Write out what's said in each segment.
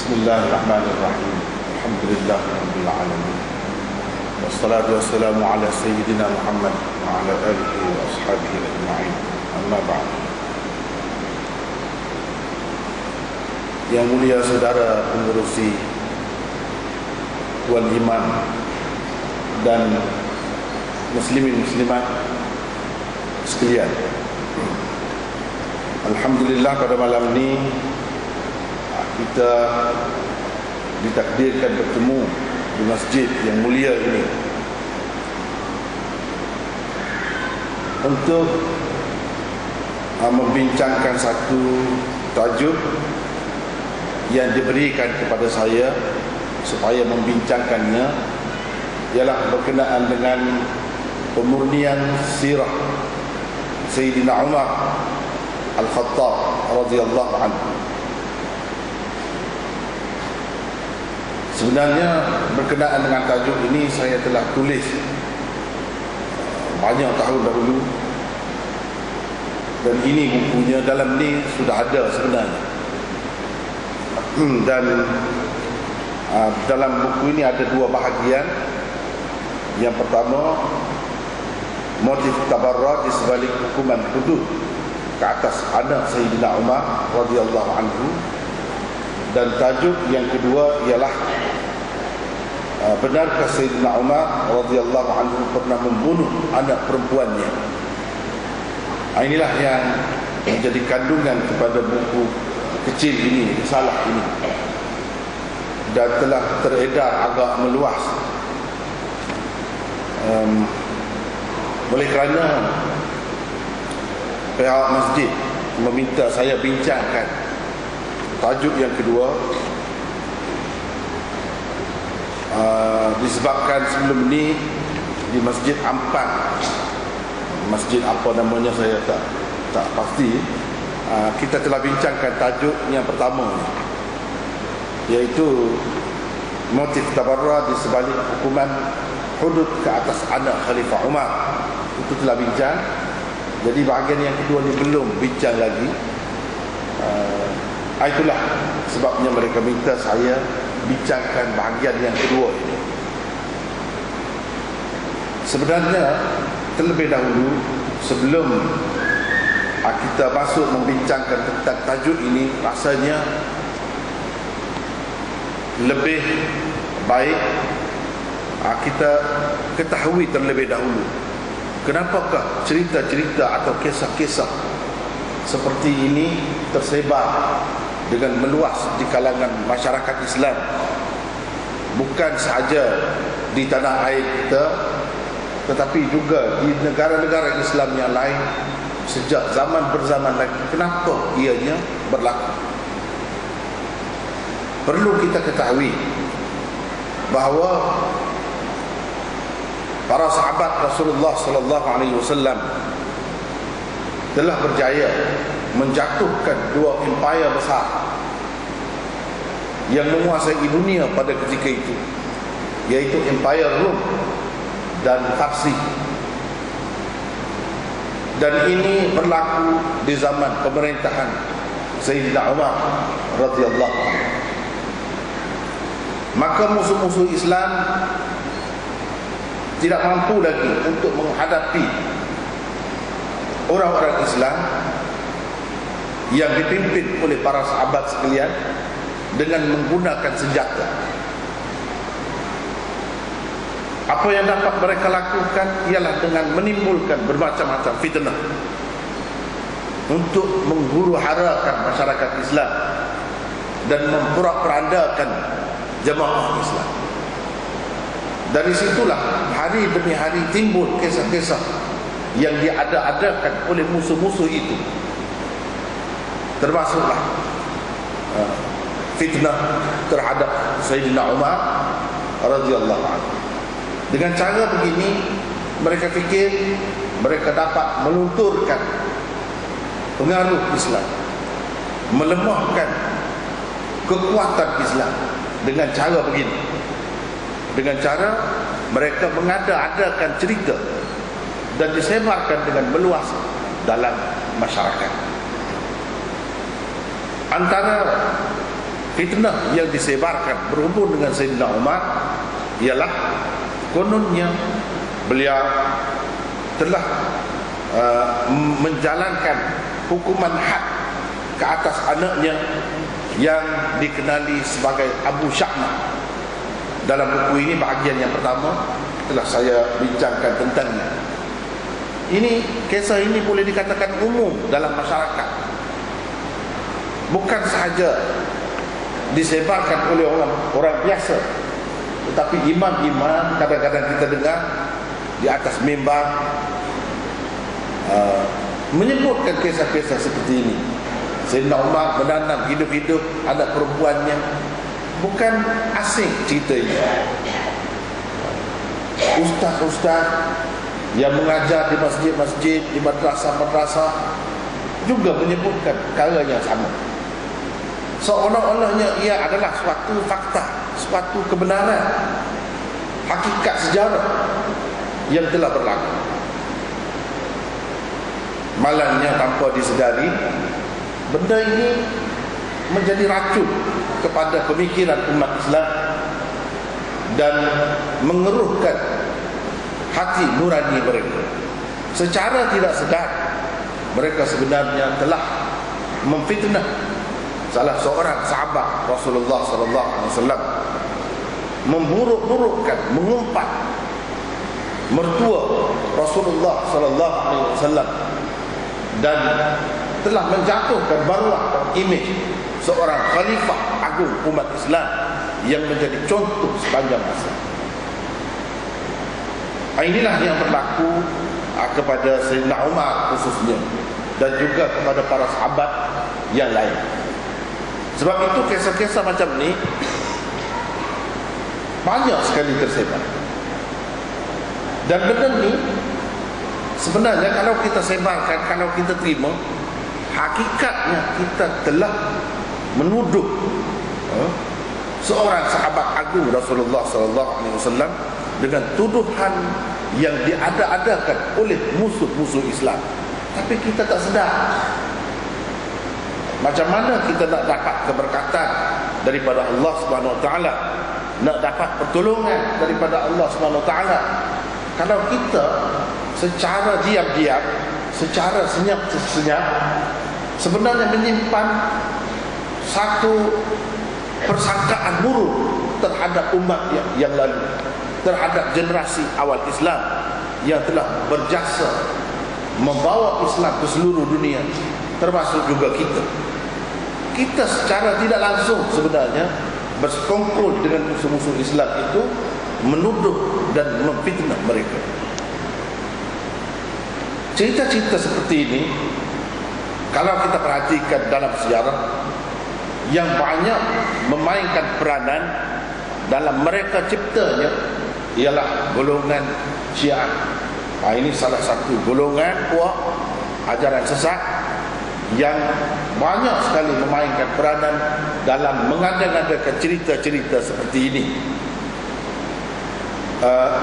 Bismillahirrahmanirrahim. Alhamdulillahirabbil alamin. Wassalatu wassalamu ala sayyidina Muhammad wa ala alihi wa ashabihi ajma'in. Amma ba'd. Yang mulia saudara pengurusi Tuan Imam dan muslimin muslimat sekalian, alhamdulillah pada malam ini kita ditakdirkan bertemu di masjid yang mulia ini untuk membincangkan satu tajuk yang diberikan kepada saya supaya membincangkannya, ialah berkenaan dengan pemurnian sirah Sayyidina Umar Al-Khattab radhiyallahu anhu. Sebenarnya berkenaan dengan tajuk ini saya telah tulis banyak tahun dahulu, dan ini bukunya dalam ni sudah ada sebenarnya. Dan dalam buku ini ada dua bahagian. Yang pertama, motif tabarrah di sebalik hukuman hudud ke atas anak Sayyidina Umar radhiyallahu anhu, dan tajuk yang kedua ialah benarkah Sayyidina Umar radhiyallahu anhu pernah membunuh anak perempuannya. Inilah yang menjadi kandungan kepada buku kecil ini, risalah ini, dan telah teredar agak meluas. Oleh kerana pihak masjid meminta saya bincangkan tajuk yang kedua, disebabkan sebelum ni di Masjid Ampang, masjid apa namanya saya tak pasti, kita telah bincangkan tajuk yang pertama, iaitu motif tabarrah di sebalik hukuman hudud ke atas anak Khalifah Umar. Itu telah bincang. Jadi bahagian yang kedua ni belum bincang lagi. Itulah sebabnya mereka minta saya bincangkan bahagian yang kedua ini. Sebenarnya terlebih dahulu, sebelum kita masuk membincangkan tentang tajuk ini, rasanya lebih baik kita ketahui terlebih dahulu kenapakah cerita-cerita atau kisah-kisah seperti ini tersebar dengan meluas di kalangan masyarakat Islam, bukan sahaja di tanah air kita, tetapi juga di negara-negara Islam yang lain sejak zaman berzaman lagi. Kenapa ianya berlaku? Perlu kita ketahui bahawa para sahabat Rasulullah sallallahu alaihi wasallam telah berjaya menjatuhkan dua empayar besar yang menguasai dunia pada ketika itu, yaitu empayar Rom dan Parsi. Dan ini berlaku di zaman pemerintahan Sayyidina Umar radhiyallahu anhu. Maka musuh-musuh Islam tidak mampu lagi untuk menghadapi orang-orang Islam yang dipimpin oleh para sahabat sekalian dengan menggunakan senjata. Apa yang dapat mereka lakukan ialah dengan menimbulkan bermacam-macam fitnah untuk menghuru harakan masyarakat Islam dan memporak-porandakan jemaah Islam. Dari situlah hari demi hari timbul kisah-kisah yang diada-adakan oleh musuh-musuh itu, termasuklah fitnah terhadap Sayyidina Umar radhiyallahu anhu. Dengan cara begini, mereka fikir mereka dapat melunturkan pengaruh Islam, melemahkan kekuatan Islam dengan cara begini. Dengan cara mereka mengada-adakan cerita dan disebarkan dengan meluas dalam masyarakat. Antara fitnah yang disebarkan berhubung dengan Sayyidina Umar ialah kononnya beliau telah menjalankan hukuman had ke atas anaknya yang dikenali sebagai Abu Sya'mah. Dalam buku ini bahagian yang pertama telah saya bincangkan tentangnya. Ini kisah ini boleh dikatakan umum dalam masyarakat, bukan sahaja disebarkan oleh orang biasa, tetapi imam-imam kadang-kadang kita dengar di atas mimbar menyebutkan kisah-kisah seperti ini. Sayyidina Umar menanam hidup-hidup anak perempuannya. Bukan asing cerita ini. Ustaz-ustaz yang mengajar di masjid-masjid, di madrasah-madrasah juga menyebutkan perkara yang sama. Seolah-olahnya ia adalah suatu fakta, suatu kebenaran, hakikat sejarah yang telah berlaku. Malangnya tanpa disedari, benda ini menjadi racun kepada pemikiran umat Islam dan mengeruhkan hati nurani mereka. Secara tidak sedar, mereka sebenarnya telah memfitnah salah seorang sahabat Rasulullah sallallahu alaihi wasallam, memburuk-burukkan, mengumpat mertua Rasulullah sallallahu alaihi wasallam, dan telah menjatuhkan maruah imej seorang khalifah agung umat Islam yang menjadi contoh sepanjang masa. Inilah yang berlaku kepada Sayyidina Umar khususnya, dan juga kepada para sahabat yang lain. Sebab itu kisah-kisah macam ni banyak sekali tersebar. Dan benda ni sebenarnya kalau kita sebarkan, kalau kita terima, hakikatnya kita telah menuduh seorang sahabat agung Rasulullah sallallahu alaihi wasallam dengan tuduhan yang diada-adakan oleh musuh-musuh Islam. Tapi kita tak sedar. Macam mana kita nak dapat keberkatan daripada Allah Subhanahu wa taala, nak dapat pertolongan daripada Allah Subhanahu wa taala, kalau kita secara diam-diam, secara senyap-senyap sebenarnya menyimpan satu persangkaan buruk terhadap umat yang lalu, terhadap generasi awal Islam yang telah berjasa membawa Islam ke seluruh dunia, termasuk juga kita. Kita secara tidak langsung sebenarnya bersekongkol dengan musuh-musuh Islam itu, menuduh dan memfitnah mereka. Cerita-cerita seperti ini kalau kita perhatikan dalam sejarah, yang banyak memainkan peranan dalam mereka ciptanya ialah golongan Syiah. Ini salah satu golongan puak ajaran sesat yang banyak sekali memainkan peranan dalam mengada-ngadakan cerita-cerita seperti ini.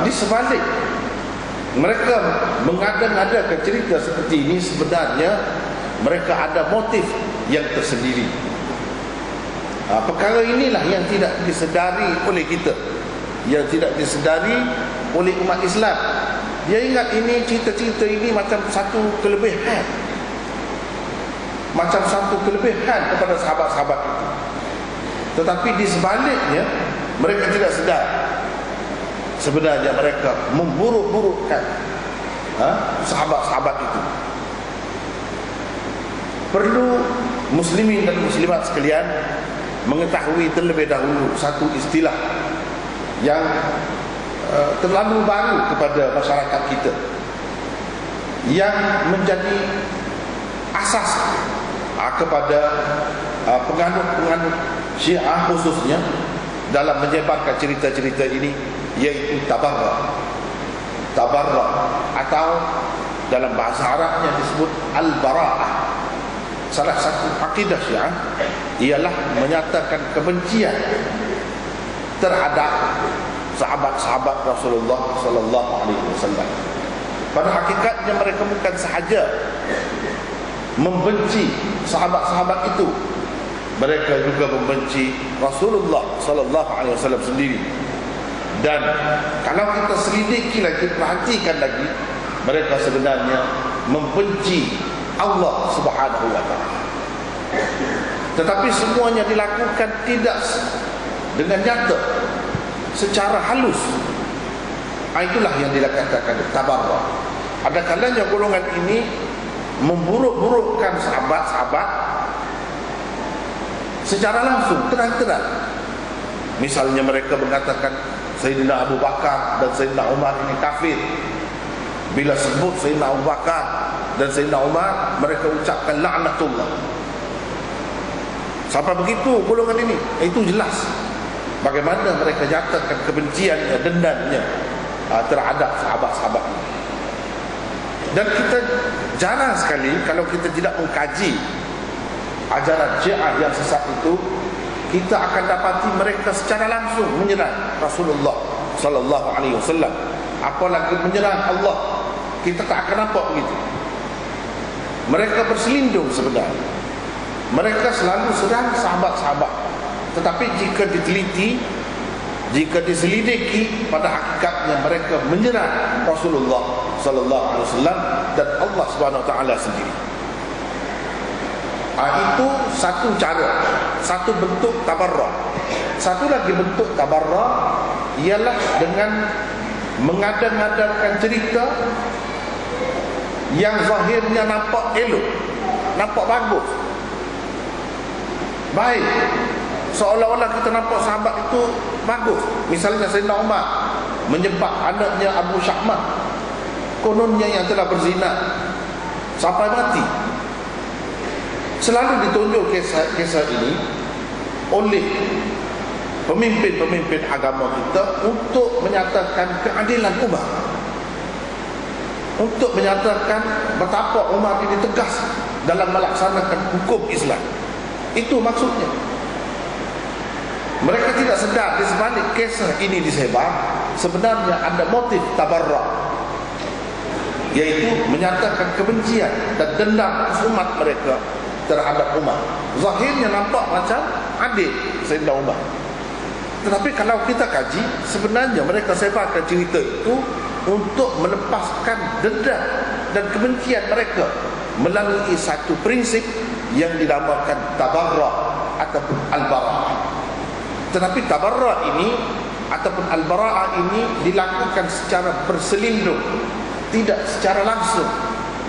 Di sebalik mereka mengada-ngadakan cerita seperti ini, sebenarnya mereka ada motif yang tersendiri. Perkara inilah yang tidak disedari oleh kita, yang tidak disedari oleh umat Islam. Dia ingat ini cerita-cerita ini macam satu kelebihan, macam satu kelebihan kepada sahabat-sahabat itu. Tetapi di sebaliknya mereka tidak sedar sebenarnya mereka memburuk-burukkan sahabat-sahabat itu. Perlu muslimin dan muslimat sekalian mengetahui terlebih dahulu satu istilah yang terlalu baru kepada masyarakat kita, yang menjadi asas kepada penganut-penganut Syiah khususnya dalam menyebarkan cerita-cerita ini, yaitu tabarra. Tabarra atau dalam bahasa Arabnya disebut al-bara'ah. Salah satu akidah Syiah ialah menyatakan kebencian terhadap sahabat-sahabat Rasulullah sallallahu alaihi wasallam. Pada hakikatnya mereka bukan sahaja membenci sahabat-sahabat itu, mereka juga membenci Rasulullah sallallahu alaihi wasallam sendiri. Dan kalau kita selidiki lagi, perhatikan lagi, mereka sebenarnya membenci Allah Subhanahu wa taala. Tetapi semuanya dilakukan tidak dengan nyata, secara halus. Itulah yang dikatakan tabarra. Ada kalanya golongan ini memburuk-burukkan sahabat-sahabat secara langsung, terang-terang. Misalnya mereka mengatakan Sayyidina Abu Bakar dan Sayyidina Umar ini kafir. Bila sebut Sayyidina Abu Bakar dan Sayyidina Umar, mereka ucapkan laknatullah. Sampai begitu golongan ini. Itu jelas bagaimana mereka nyatakan kebenciannya, dendamnya terhadap sahabat-sahabat. Dan kita jarang sekali kalau kita tidak mengkaji ajaran Syiah yang sesat itu, kita akan dapati mereka secara langsung menyerang Rasulullah sallallahu alaihi wasallam, apalagi menyerang Allah. Kita tak akan nampak begitu. Mereka berselindung sebenarnya. Mereka selalu serang sahabat-sahabat. Tetapi jika diteliti, jika diselidiki, pada hakikatnya mereka menyerang Rasulullah sallallahu alaihi wasallam dan Allah Subhanahu wa taala sendiri. Itu satu cara, satu bentuk tabarra. Satu lagi bentuk tabarra ialah dengan mengada-ngadakan cerita yang zahirnya nampak elok, nampak bagus, baik, seolah-olah kita nampak sahabat itu bagus. Misalnya Sayyidina Umar menyebab anaknya Abu Syahmah, kononnya yang telah berzina sampai mati. Selalu ditunjuk kisah ini oleh pemimpin-pemimpin agama kita untuk menyatakan keadilan Umar, untuk menyatakan betapa Umar ini tegas dalam melaksanakan hukum Islam. Itu maksudnya. Mereka tidak sedar di sebalik kisah ini disebar sebenarnya ada motif tabarra, yaitu menyatakan kebencian dan dendam umat mereka terhadap Umar. Zahirnya nampak macam adil Sayyidina Umar, tetapi kalau kita kaji, sebenarnya mereka sebarkan cerita itu untuk melepaskan dendam dan kebencian mereka melalui satu prinsip yang dinamakan tabarra ataupun al-bara'ah. Tetapi tabarra ini ataupun al-bara'ah ini dilakukan secara berselindung, tidak secara langsung.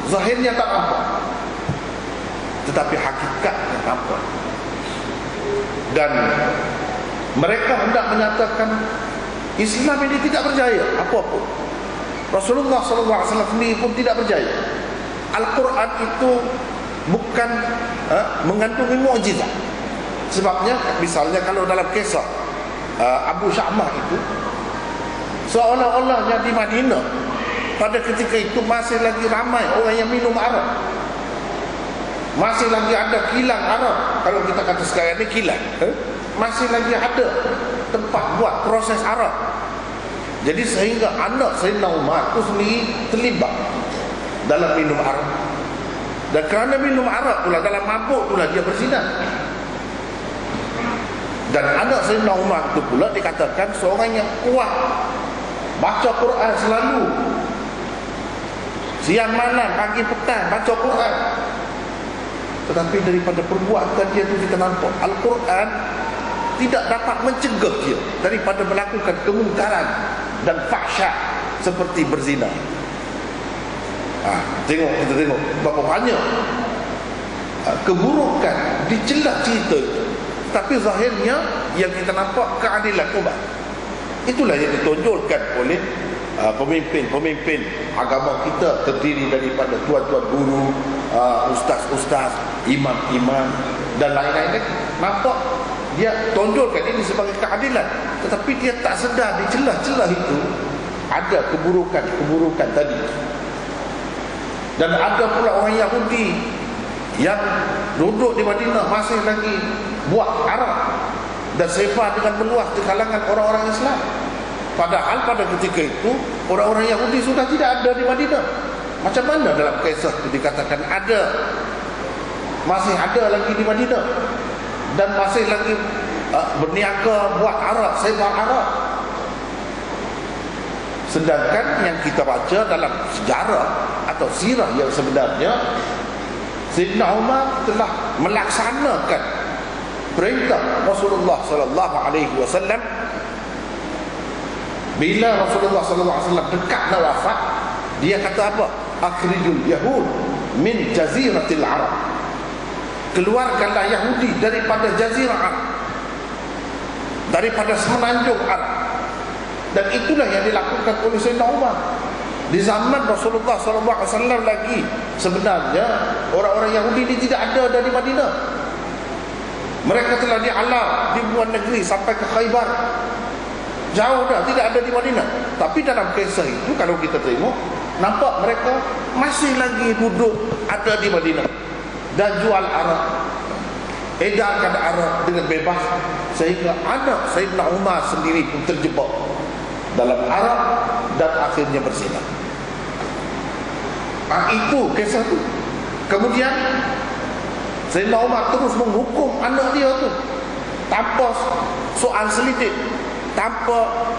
Zahirnya tak nampak, tetapi hakikatnya nampak. Dan mereka hendak menyatakan Islam ini tidak berjaya apa-apa. Rasulullah SAW sendiri pun tidak berjaya. Al-Quran itu bukan mengandungi mukjizat. Sebabnya misalnya kalau dalam kisah Abu Syahmah itu, seolah-olahnya di Madinah pada ketika itu masih lagi ramai orang yang minum arak, masih lagi ada kilang arak. Kalau kita kata sekarang ini kilang, masih lagi ada tempat buat proses arak. Jadi sehingga anak Sayyidina Umar itu sendiri terlibat dalam minum arak. Dan kerana minum arak pula, dalam mabuk pula dia berzina. Dan anak Sayyidina Umar itu pula dikatakan seorang yang kuat, baca Quran selalu, siang malam, pagi petang baca Quran. Tetapi daripada perbuatan dia itu kita nampak Al-Quran tidak dapat mencegah dia daripada melakukan kemungkaran dan fahsyat seperti berzina. Kita tengok berapa banyak keburukan dicelah cerita itu, tapi zahirnya yang kita nampak keadilan Umar. Itulah yang ditonjolkan oleh pemimpin-pemimpin agama kita, terdiri daripada tuan-tuan guru, ustaz-ustaz, imam-imam dan lain-lain. Nampak dia tonjolkan ini sebagai keadilan, tetapi dia tak sedar di celah-celah itu ada keburukan tadi. Dan ada pula orang Yahudi yang duduk di Madinah masih lagi buat arak dan sebar dengan meluas di kalangan orang-orang Islam. Padahal pada ketika itu orang-orang Yahudi sudah tidak ada di Madinah. Macam mana dalam kisah itu dikatakan ada, masih ada lagi di Madinah? dan masih lagi berniaga buat Arab, sebar Arab. Sedangkan yang kita baca dalam sejarah atau sirah yang sebenarnya, Sayyidina Umar telah melaksanakan perintah Rasulullah sallallahu alaihi wasallam. Bila Rasulullah sallallahu alaihi wasallam dekat nak wafat, dia kata apa? Akhrijul yahud min jaziratil Arab. Keluarkanlah Yahudi daripada jazirah Arab, daripada semenanjung Arab. Dan itulah yang dilakukan oleh Sayyidina Umar. Di zaman Rasulullah SAW lagi, sebenarnya orang-orang Yahudi ini tidak ada dari Madinah. Mereka telah dialar di luar negeri sampai ke Khaybar. Jauh dah, tidak ada di Madinah. Tapi dalam kisah itu, kalau kita tengok, nampak mereka masih lagi duduk ada di Madinah dan jual Arab, edarkan Arab dengan bebas, sehingga anak Sayyidina Umar sendiri pun terjebak dalam Arab dan akhirnya bersinar. Itu kisah itu. Kemudian Sayyidina Umar terus menghukum anak dia tu tanpa soal selidik, tanpa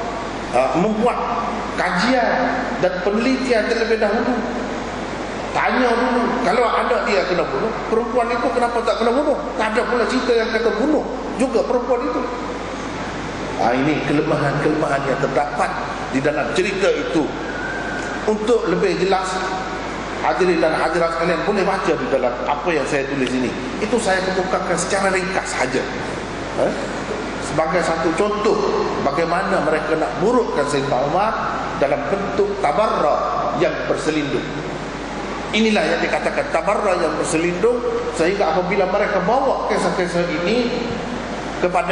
membuat kajian dan penelitian terlebih dahulu. Tanya dulu, kalau anak dia kena bunuh, perempuan itu kenapa tak kena bunuh? Tak ada pula cerita yang kata bunuh juga perempuan itu. Ini kelemahan-kelemahan yang terdapat di dalam cerita itu. Untuk lebih jelas, hadirin dan hadirat sekalian boleh baca di dalam apa yang saya tulis ini. Itu saya kemukakan secara ringkas saja, sebagai satu contoh bagaimana mereka nak burukkan Sayyidina Umar dalam bentuk tabarra yang berselindung. Inilah yang dikatakan tabarra yang berselindung, sehingga apabila mereka bawa kisah-kisah ini kepada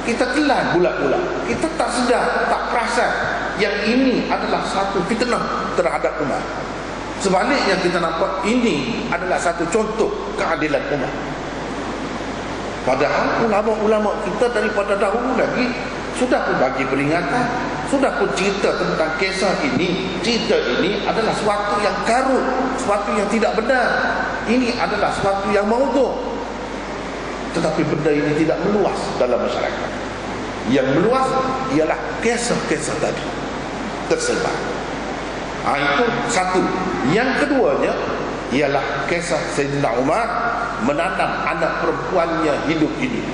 kita telan bulat-bulat. Kita tak sedar, tak perasan yang ini adalah satu fitnah terhadap umat. Sebaliknya kita nampak ini adalah satu contoh keadilan umat. Padahal ulama-ulama kita daripada dahulu lagi sudah pun bagi peringatan, sudah pun cerita tentang kisah ini. Cerita ini adalah suatu yang karut, suatu yang tidak benar. Ini adalah suatu yang maudhu'. Tetapi benda ini tidak meluas dalam masyarakat. Yang meluas ialah kisah-kisah tadi tersebar. Itu satu. Yang keduanya ialah kisah Sayyidina Umar menanam anak perempuannya hidup-hidup.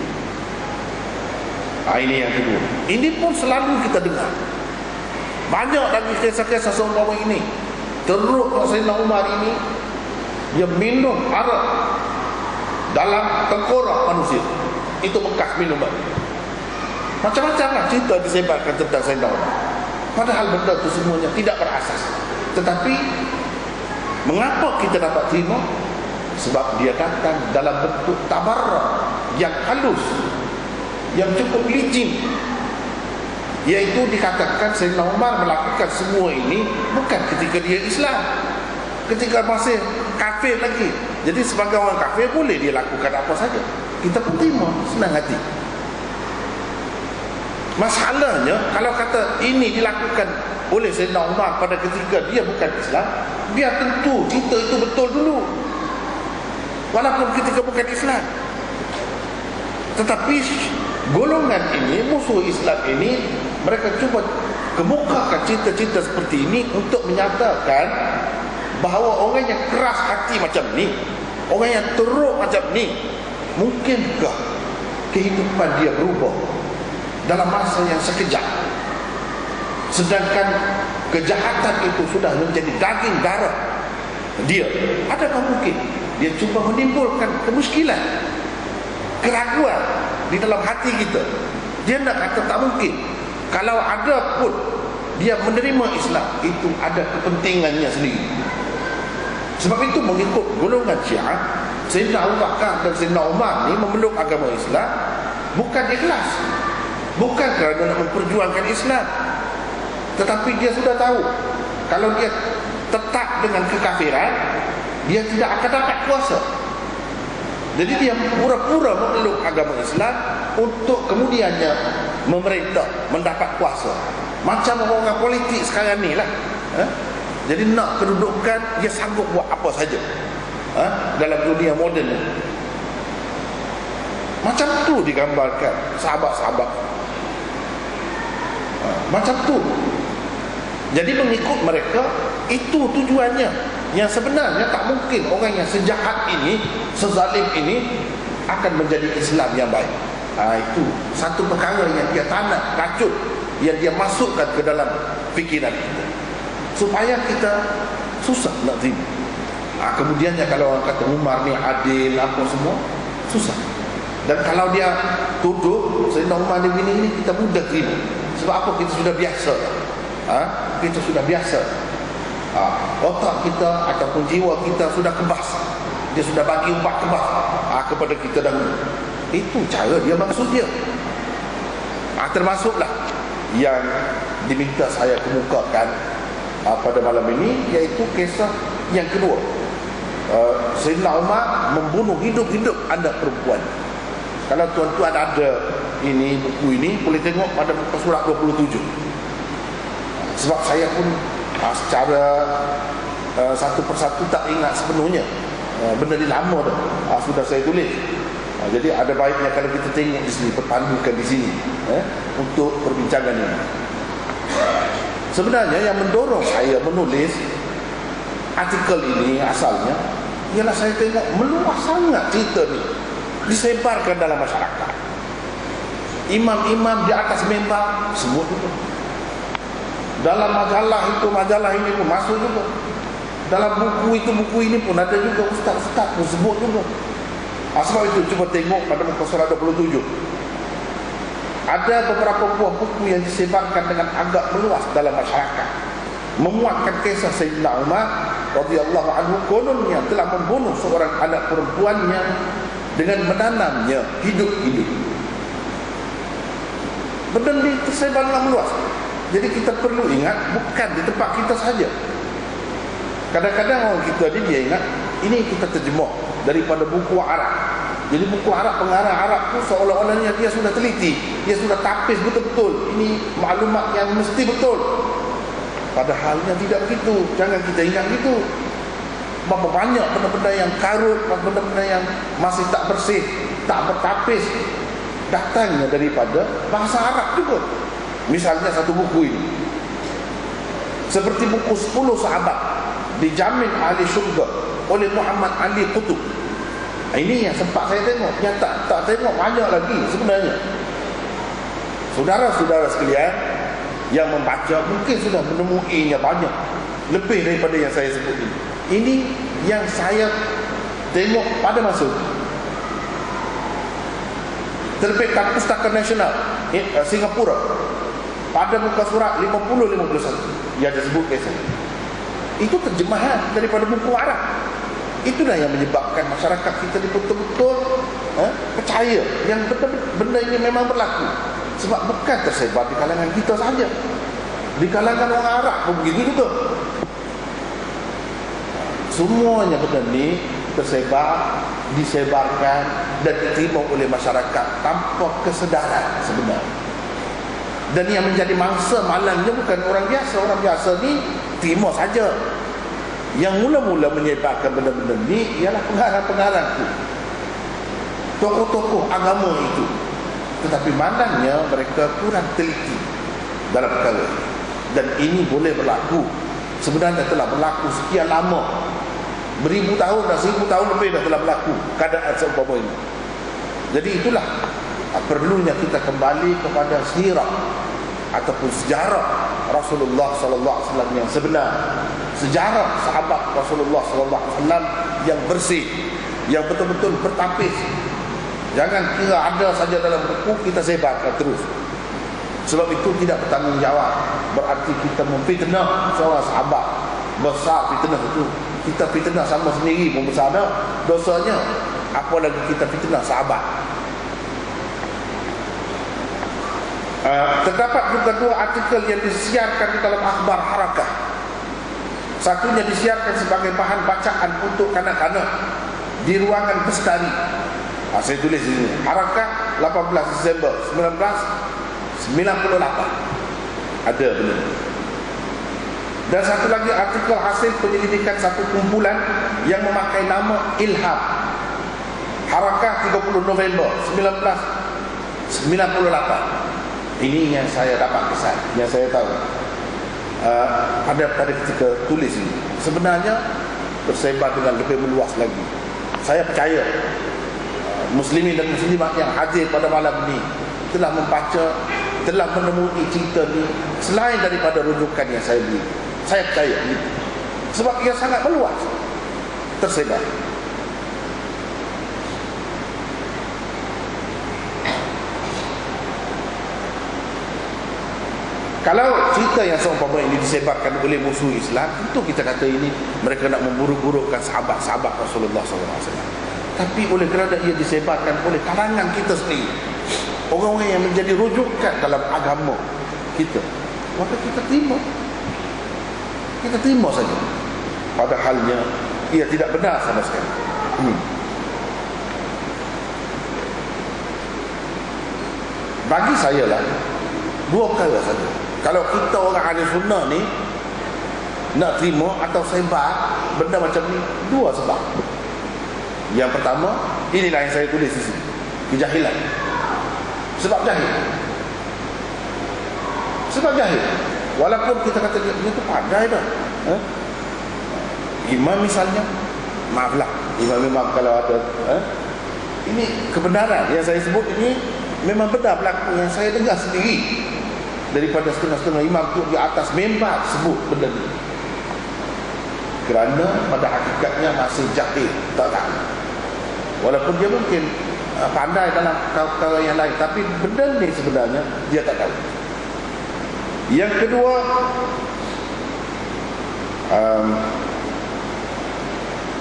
Ini yang kedua. Ini pun selalu kita dengar. Banyak lagi kisah-kisah seumpama ini. Teruk Sayyidina Umar ini, dia minum arak dalam tengkorak manusia. Itu bekas minuman. Macam-macam lah cerita disebarkan tentang Sayyidina Umar. Padahal benda itu semuanya tidak berasas. Tetapi mengapa kita dapat terima? Sebab dia datang dalam bentuk tabarra yang halus, yang cukup licin. Iaitu dikatakan Sayyidina Umar melakukan semua ini bukan ketika dia Islam, ketika masih kafir lagi. Jadi sebagai orang kafir boleh dia lakukan apa saja. Kita pun terima senang hati. Masalahnya kalau kata ini dilakukan oleh Sayyidina Umar pada ketika dia bukan Islam, biar tentu cerita itu betul dulu, walaupun ketika bukan Islam. Tetapi golongan ini, musuh Islam ini, mereka cuba kemukakan cerita-cerita seperti ini untuk menyatakan bahawa orang yang keras hati macam ni, orang yang teruk macam ni, mungkinkah kehidupan dia berubah dalam masa yang sekejap? Sedangkan kejahatan itu sudah menjadi daging darah dia. Adakah mungkin dia cuba menimbulkan kemuskilan, keraguan di dalam hati kita? Dia nak kata tak mungkin. Kalau ada pun dia menerima Islam, itu ada kepentingannya sendiri. Sebab itu mengikut golongan Syiah, Sayyidina Abu Bakar dan Sayyidina Umar ni memeluk agama Islam bukan ikhlas, bukan kerana nak memperjuangkan Islam, tetapi dia sudah tahu kalau dia tetap dengan kekafiran, dia tidak akan dapat kuasa. Jadi dia pura-pura memeluk agama Islam untuk kemudiannya memerintah, mendapat kuasa. Macam orang politik sekarang ni lah. Jadi nak kedudukan, dia sanggup buat apa saja dalam dunia moden. Macam tu digambarkan sahabat-sahabat. Macam tu. Jadi mengikut mereka, itu tujuannya. Yang sebenarnya tak mungkin orang yang sejahat ini, sezalim ini akan menjadi Islam yang baik. Itu satu perkara yang dia tanam, racun yang dia masukkan ke dalam fikiran kita, supaya kita susah nak terima. Kemudiannya kalau orang kata Umar ni adil apa semua, susah. Dan kalau dia tuduh Sayyidina Umar ni begini, kita mudah terima. Sebab apa? Kita sudah biasa. Kita sudah biasa. Otak kita ataupun jiwa kita sudah kebas. Dia sudah bagi ubat kebas kepada kita dahulu. Itu cara dia, maksud dia. Termasuklah yang diminta saya kemukakan pada malam ini, iaitu kisah yang kedua. Sayyidina Umar membunuh hidup-hidup anak perempuan. Kalau tuan-tuan ada ini, buku ini, boleh tengok pada muka surat 27. Sebab saya pun secara satu persatu tak ingat sepenuhnya. Benda ni lama dah sudah saya tulis. Jadi ada baiknya kalau kita tengok di sini, perpandukan di sini untuk perbincangan ini. Sebenarnya yang mendorong saya menulis artikel ini asalnya ialah saya tengok meluas sangat cerita ni, disebarkan dalam masyarakat. Imam-imam di atas mimbar sebut juga. Dalam majalah itu, majalah ini pun masuk juga. Dalam buku itu, buku ini pun ada juga. Ustaz-ustaz pun sebut juga. Sebab itu cuba tengok pada muka surat 27. Ada beberapa buah buku yang disebarkan dengan agak meluas dalam masyarakat, memuatkan kisah Sayyidina Umar radhiyallahu anhu, kononnya telah membunuh seorang anak perempuannya dengan menanamnya hidup-hidup. Benda ini tersebar dalam meluas. Jadi kita perlu ingat, bukan di tempat kita saja. Kadang-kadang orang kita ni dia ingat ini kita terjemah daripada buku Arab. Jadi buku Arab, pengarang Arab tu seolah-olahnya dia sudah teliti, dia sudah tapis betul-betul. Ini maklumat yang mesti betul. Padahalnya tidak begitu. Jangan kita ingat begitu. Berapa banyak benda-benda yang karut, benda-benda yang masih tak bersih, tak bertapis, datangnya daripada bahasa Arab juga. Misalnya satu buku ini, seperti buku 10 sahabat dijamin ahli syurga oleh Muhammad Ali Qutb. Ini yang sempat saya tengok. Yang tak tengok banyak lagi sebenarnya. Saudara-saudara sekalian yang membaca mungkin sudah menemuinya banyak, lebih daripada yang saya sebut ini. Ini yang saya tengok pada masa itu. Terbitkan Pustaka Nasional Singapura pada muka surat 50-51. Ia ada sebut kisah. Itu terjemahan daripada buku Arab. Itulah yang menyebabkan masyarakat kita betul-betul percaya yang benda ini memang berlaku. Sebab bukan tersebar di kalangan kita saja, di kalangan orang Arab pun begitu juga. Semuanya benda ini tersebar, disebarkan dan diterima oleh masyarakat tanpa kesedaran sebenarnya. Dan yang menjadi mangsa malangnya bukan orang biasa. Orang biasa ni terima saja. Yang mula-mula menyebarkan benda-benda ni ialah pengarang-pengarang itu, tokoh-tokoh agama itu. Tetapi malangnya mereka kurang teliti dalam perkara ini. Dan ini boleh berlaku, sebenarnya telah berlaku sekian lama, beribu tahun dah, 1000 tahun lebih dah telah berlaku keadaan seumpama ini. Jadi itulah perlunya kita kembali kepada sirah ataupun sejarah Rasulullah sallallahu alaihi wasallam yang sebenar, sejarah sahabat Rasulullah sallallahu alaihi wasallam yang bersih, yang betul-betul bertapis. Jangan kira ada saja dalam buku kita sebarkan terus. Sebab itu tidak bertanggungjawab. Berarti kita memfitnah seorang sahabat. Besar fitnah itu. Kita fitnah sama sendiri pun besar dah dosanya, apalagi kita fitnah sahabat. Terdapat juga 2 artikel yang disiarkan di dalam akhbar Harakah. Satunya disiarkan sebagai bahan bacaan untuk kanak-kanak di ruangan bestari. Saya tulis di sini, Harakah 18 Disember 1998. Ada benar. Dan satu lagi artikel hasil penyelidikan satu kumpulan yang memakai nama Ilham. Harakah 30 November 1998. Ini yang saya dapat kesan, yang saya tahu pada ketika tulis ini. Sebenarnya tersebar dengan lebih meluas lagi. Saya percaya muslimin dan muslimat yang hadir pada malam ini telah membaca, telah menemui cerita ini selain daripada rujukan yang saya beri. Saya percaya ini, sebab ia sangat meluas tersebar. Kalau cerita yang seumpama ini disebarkan oleh musuh Islam, tentu kita kata ini mereka nak memburuk-burukkan sahabat-sahabat Rasulullah SAW. Tapi oleh kerana ia disebarkan oleh kalangan kita sendiri, orang-orang yang menjadi rujukan dalam agama kita, maka kita terima. Kita terima saja. Padahalnya ia tidak benar sama sekali. Bagi saya lah, dua perkara saja. Kalau kita orang ahli sunnah ni nak terima atau sebar benda macam ni, dua sebab. Yang pertama, inilah yang saya tulis di sini, kejahilan. Sebab jahil. Sebab jahil. Walaupun kita kata dia tu pandai dah. Imam misalnya, maaflah, imam kalau ada ini kebenaran yang saya sebut ini memang benar berlaku, yang saya dengar sendiri daripada setengah-setengah imam tu di atas mimbar sebut benda ni. Kerana pada hakikatnya masih jahil, tak tahu. Walaupun dia mungkin pandai dalam perkara yang lain, tapi benda ni sebenarnya dia tak tahu. Yang kedua,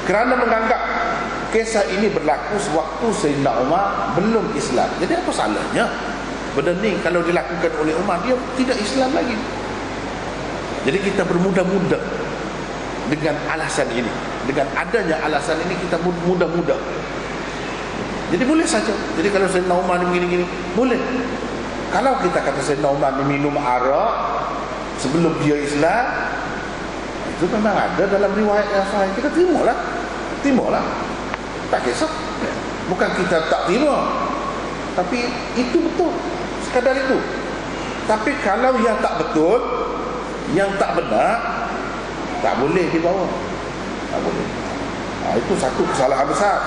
kerana menganggap kisah ini berlaku sewaktu Sayyidina Umar belum Islam. Jadi apa salahnya benda ni kalau dilakukan oleh Umar, dia tidak Islam lagi. Jadi kita bermudah-mudah dengan alasan ini. Dengan adanya alasan ini kita mudah-mudah. Jadi boleh saja. Jadi kalau Sayyidina Umar ni begini-gini, boleh. Kalau kita kata Sayyidina Umar ni minum arak sebelum dia Islam, itu memang ada dalam riwayat yang sahih, kita terimalah. Terimalah. Tak kisah. Bukan kita tak terima, tapi itu betul, sekadar itu. Tapi kalau yang tak betul, yang tak benar, tak boleh dibawa. Tak boleh. Itu satu kesalahan besar.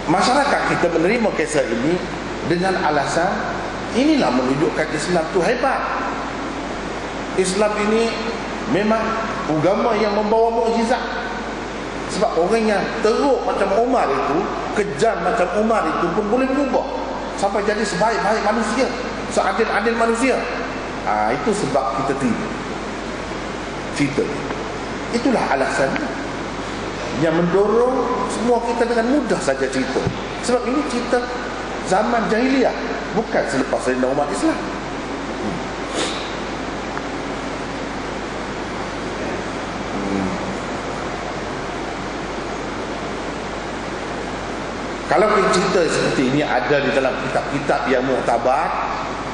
Masyarakat kita menerima kisah ini dengan alasan inilah menunjukkan Islam tu hebat. Islam ini memang agama yang membawa mukjizat. Sebab orang yang teruk macam Umar itu, kejam macam Umar itu pun boleh berubah sampai jadi sebaik-baik manusia, seadil-adil manusia. Itu sebab kita terima cerita. Itulah alasannya yang mendorong semua kita dengan mudah saja cerita. Sebab ini cerita zaman jahiliyah, bukan selepas Sayyidina Umar Islam. Kalau cerita seperti ini ada di dalam kitab-kitab yang muktabar,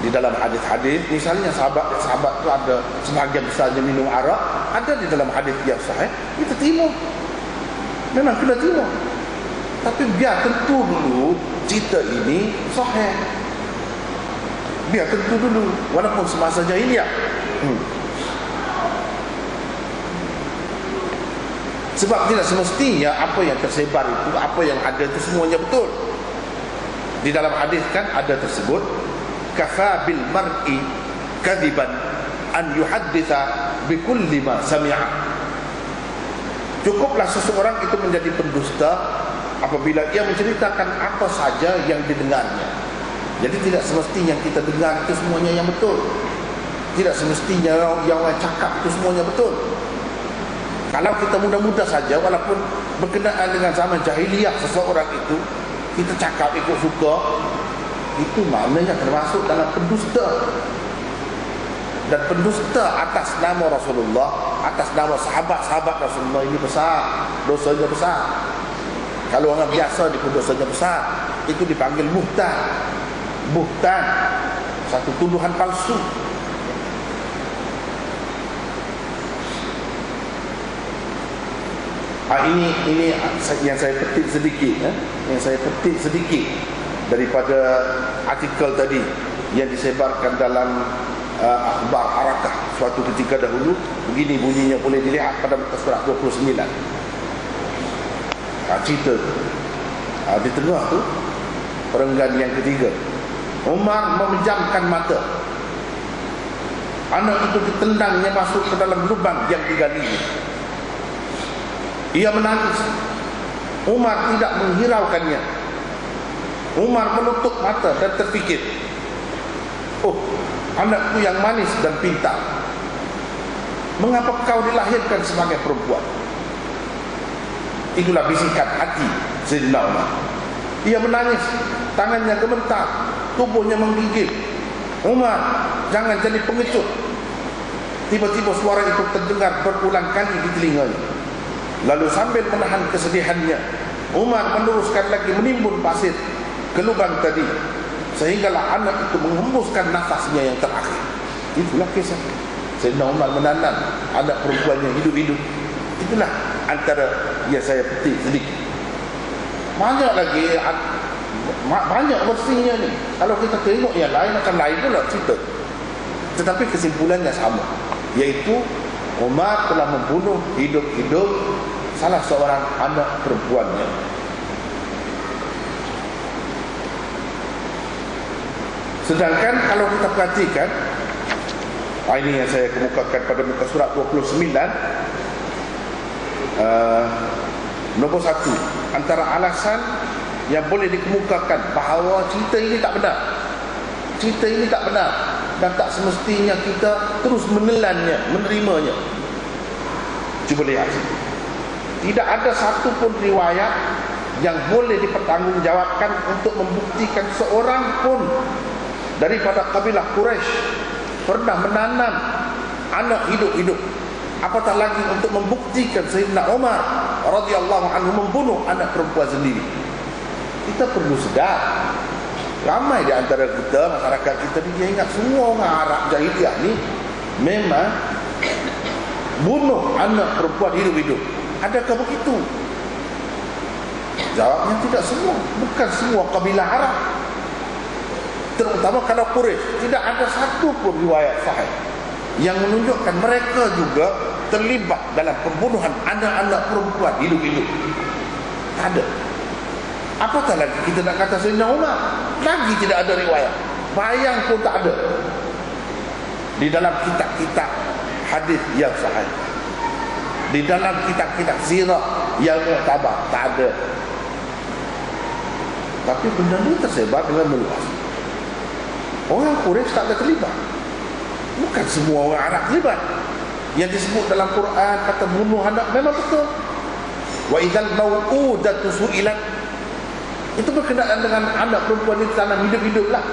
di dalam hadis-hadis, misalnya sahabat itu ada sebahagian besarnya minum arak, ada di dalam hadis yang sahih, kita terima. Memang kena terima. Tapi biar tentu dulu cerita ini sahih. Biar tentu dulu, walaupun semasa jahiliyah. Sebab tidak semestinya apa yang tersebar itu, apa yang ada itu semuanya betul. Di dalam hadis kan ada tersebut, kafa bil mar'i kadiban an yuhadditha bi kulli ma sami'a. Cukuplah seseorang itu menjadi pendusta apabila ia menceritakan apa saja yang didengarnya. Jadi tidak semestinya yang kita dengar itu semuanya yang betul. Tidak semestinya yang orang cakap itu semuanya betul. Kalau kita mudah-mudah saja, walaupun berkenaan dengan zaman jahiliyah seseorang itu, kita cakap ikut suka, itu maknanya termasuk dalam pendusta. Dan pendusta atas nama Rasulullah, atas nama sahabat-sahabat Rasulullah ini besar, dosanya besar. Kalau orang biasa dipun dosanya besar, itu dipanggil buhtan. Buhtan, satu tuduhan palsu. Ini yang saya petik sedikit, yang saya petik sedikit daripada artikel tadi yang disebarkan dalam akhbar Harakah suatu ketika dahulu. Begini bunyinya, boleh dilihat pada muka surat 29. Cerita di tengah tu perenggan yang ketiga, Umar memejamkan mata. Anak itu ditendangnya masuk ke dalam lubang yang digalinya. Ia menangis. Umar tidak menghiraukannya. Umar menutup mata dan terfikir, oh, anakku yang manis dan pintar, mengapa kau dilahirkan sebagai perempuan? Itulah bisikan hati Sayyidina Umar. Ia menangis, tangannya gemetar, tubuhnya menggigil. Umar, jangan jadi pengecut. Tiba-tiba suara itu terdengar berulang kali di telinganya. Lalu sambil menahan kesedihannya, Umar meneruskan lagi menimbun pasir ke lubang tadi, sehinggalah anak itu menghembuskan nafasnya yang terakhir. Itulah kisah Sayyidina Umar menanam anak perempuannya hidup-hidup. Itulah antara yang saya petik sedikit. Banyak lagi, banyak versinya ni. Kalau kita tengok yang lain akan lain pula cerita. Tetapi kesimpulannya sama, yaitu Umar telah membunuh hidup-hidup salah seorang anak perempuannya. Sedangkan kalau kita perhatikan, ini yang saya kemukakan pada muka surat 29, nombor 1, antara alasan yang boleh dikemukakan bahawa cerita ini tak benar. Cerita ini tak benar dan tak semestinya kita terus menelannya, menerimanya. Cuba lihat, tidak ada satu pun riwayat yang boleh dipertanggungjawabkan untuk membuktikan seorang pun daripada kabilah Quraisy pernah menanam anak hidup-hidup, apatah lagi untuk membuktikan Sayyidina Umar radhiyallahu anhu membunuh anak perempuan sendiri. Kita perlu sedar, ramai di antara kita, masyarakat kita ni, dia ingat semua orang Arab jahiliah ni memang bunuh anak perempuan hidup-hidup. Adakah begitu? Jawabnya tidak semua. Bukan semua kabilah Arab, terutama kalau Quraisy. Tidak ada satu pun riwayat sahih yang menunjukkan mereka juga terlibat dalam pembunuhan anak-anak perempuan hidup-hidup. Tak ada. Apatah lagi kita nak kata Sayyidina Umar, lagi tidak ada riwayat. Bayang pun tak ada di dalam kitab-kitab hadis yang sahih, di dalam kitab-kitab sirah yang muktabar, tak ada. Tapi benda ni tersebar dengan meluas. Orang Quraisy tak ada terlibat. Bukan semua orang Arab terlibat. Yang disebut dalam Quran kata bunuh anak memang betul. Wa idzal mau'udatu su'ilat, itu berkenaan dengan anak perempuan ini ditanam hidup-hidup lah.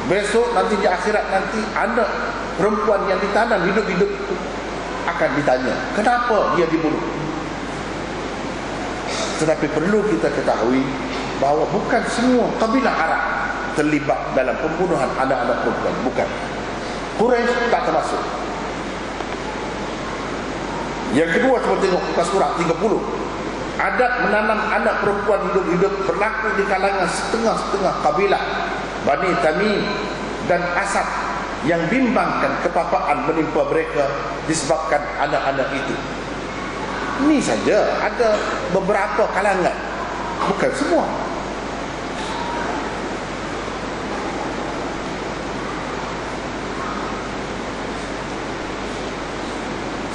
Besok nanti di akhirat nanti anak perempuan yang ditanam hidup-hidup itu akan ditanya kenapa dia dibunuh. Tetapi perlu kita ketahui bahawa bukan semua kabilah Arab terlibat dalam pembunuhan anak-anak perempuan. Bukan. Quraisy tak termasuk. Yang kedua, coba tengok muka surat 30. Adat menanam anak perempuan hidup-hidup berlaku di kalangan setengah-setengah kabilah Bani Tamim dan Asad yang bimbangkan kepapaan menimpa mereka disebabkan anak-anak itu. Ini saja ada beberapa kalangan, bukan semua.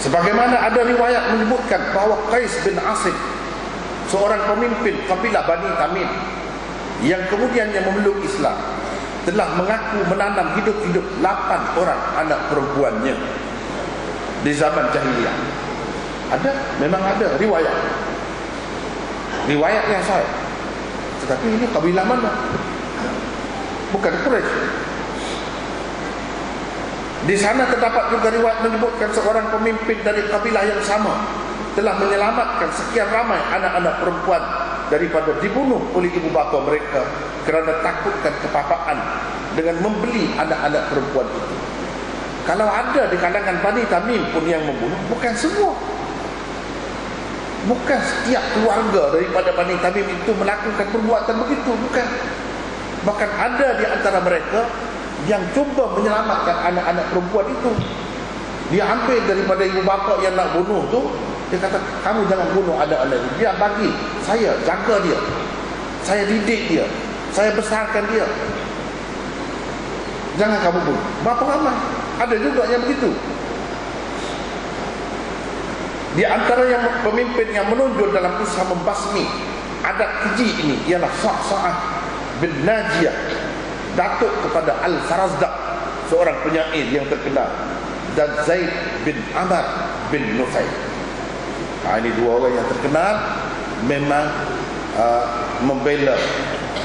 Sebagaimana ada riwayat menyebutkan bahawa Qais bin Asim, seorang pemimpin kabilah Bani Tamim yang kemudiannya memeluk Islam, telah mengaku menanam hidup-hidup 8 orang anak perempuannya di zaman jahiliyah. Ada, memang ada riwayat yang sahih. Tetapi ini kabilah mana? Bukan Quraisy. Di sana terdapat juga riwayat menyebutkan seorang pemimpin dari kabilah yang sama telah menyelamatkan sekian ramai anak-anak perempuan daripada dibunuh oleh ibu bapa mereka kerana takutkan kepapaan dengan membeli anak-anak perempuan itu. Kalau ada di kalangan Bani Tamim pun yang membunuh, bukan semua. Bukan setiap keluarga daripada Bani Tamim itu melakukan perbuatan begitu, bukan. Bahkan ada di antara mereka yang cuba menyelamatkan anak-anak perempuan itu. Dia ambil daripada ibu bapa yang nak bunuh tu, dia kata, kamu jangan bunuh anak-anak itu, dia bagi saya, jaga dia, saya didik dia, saya besarkan dia, jangan kamu bunuh. Berapa ramai? Ada juga yang begitu. Di antara yang pemimpin yang menonjol dalam usaha membasmi adat keji ini ialah Sa'sa'ah bin Najiyah, datuk kepada Al-Farazdaq, seorang penyair yang terkenal, dan Zaid bin Amr bin Nufail. Ini dua orang yang terkenal memang membela,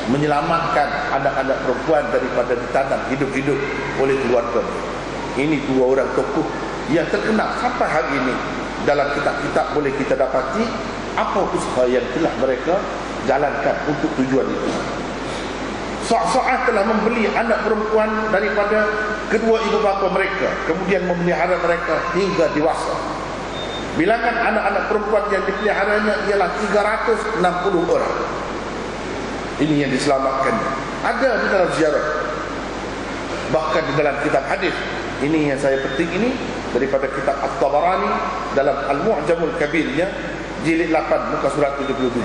menyelamatkan anak-anak perempuan daripada ditanam hidup-hidup oleh keluarga. Ini dua orang tokoh yang terkenal sampai hari ini. Dalam kitab-kitab boleh kita dapati apa usaha yang telah mereka jalankan untuk tujuan itu. Sa'sa'ah telah membeli anak perempuan daripada kedua ibu bapa mereka, kemudian memelihara mereka hingga dewasa. Bilangan anak-anak perempuan yang dipeliharanya ialah 360 orang. Ini yang diselamatkan. Ada di dalam ziarah, bahkan di dalam kitab hadis. Ini yang saya petik ini daripada kitab At-Tabarani dalam Al-Mu'jamul Kabirnya, jilid 8 muka surat 77.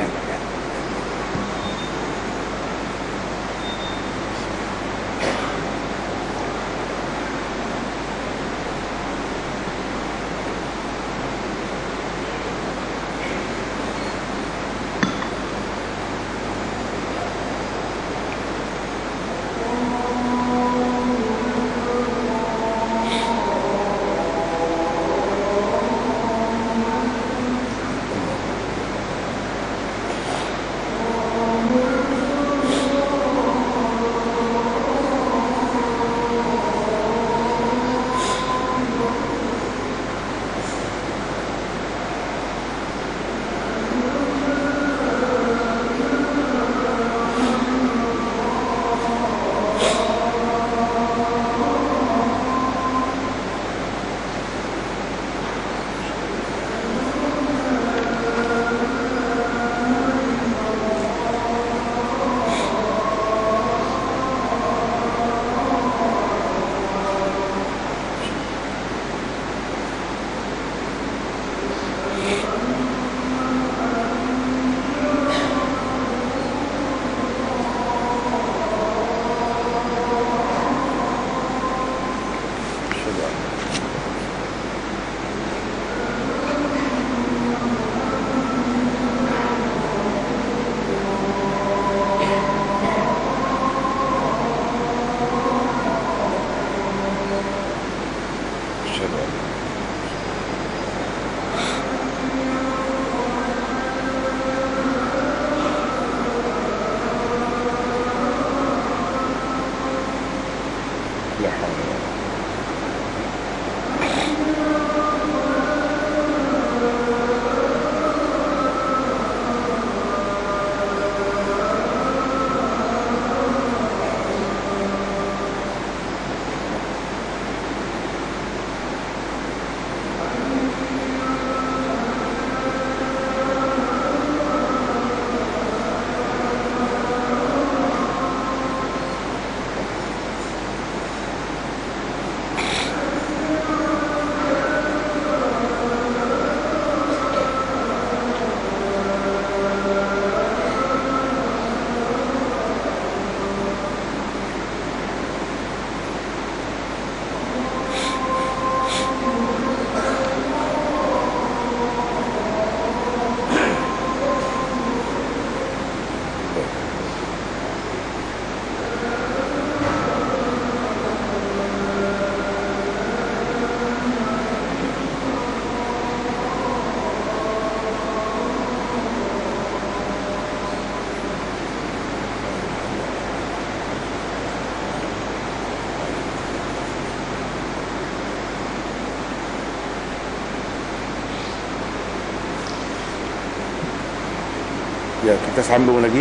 Ya, kita sambung lagi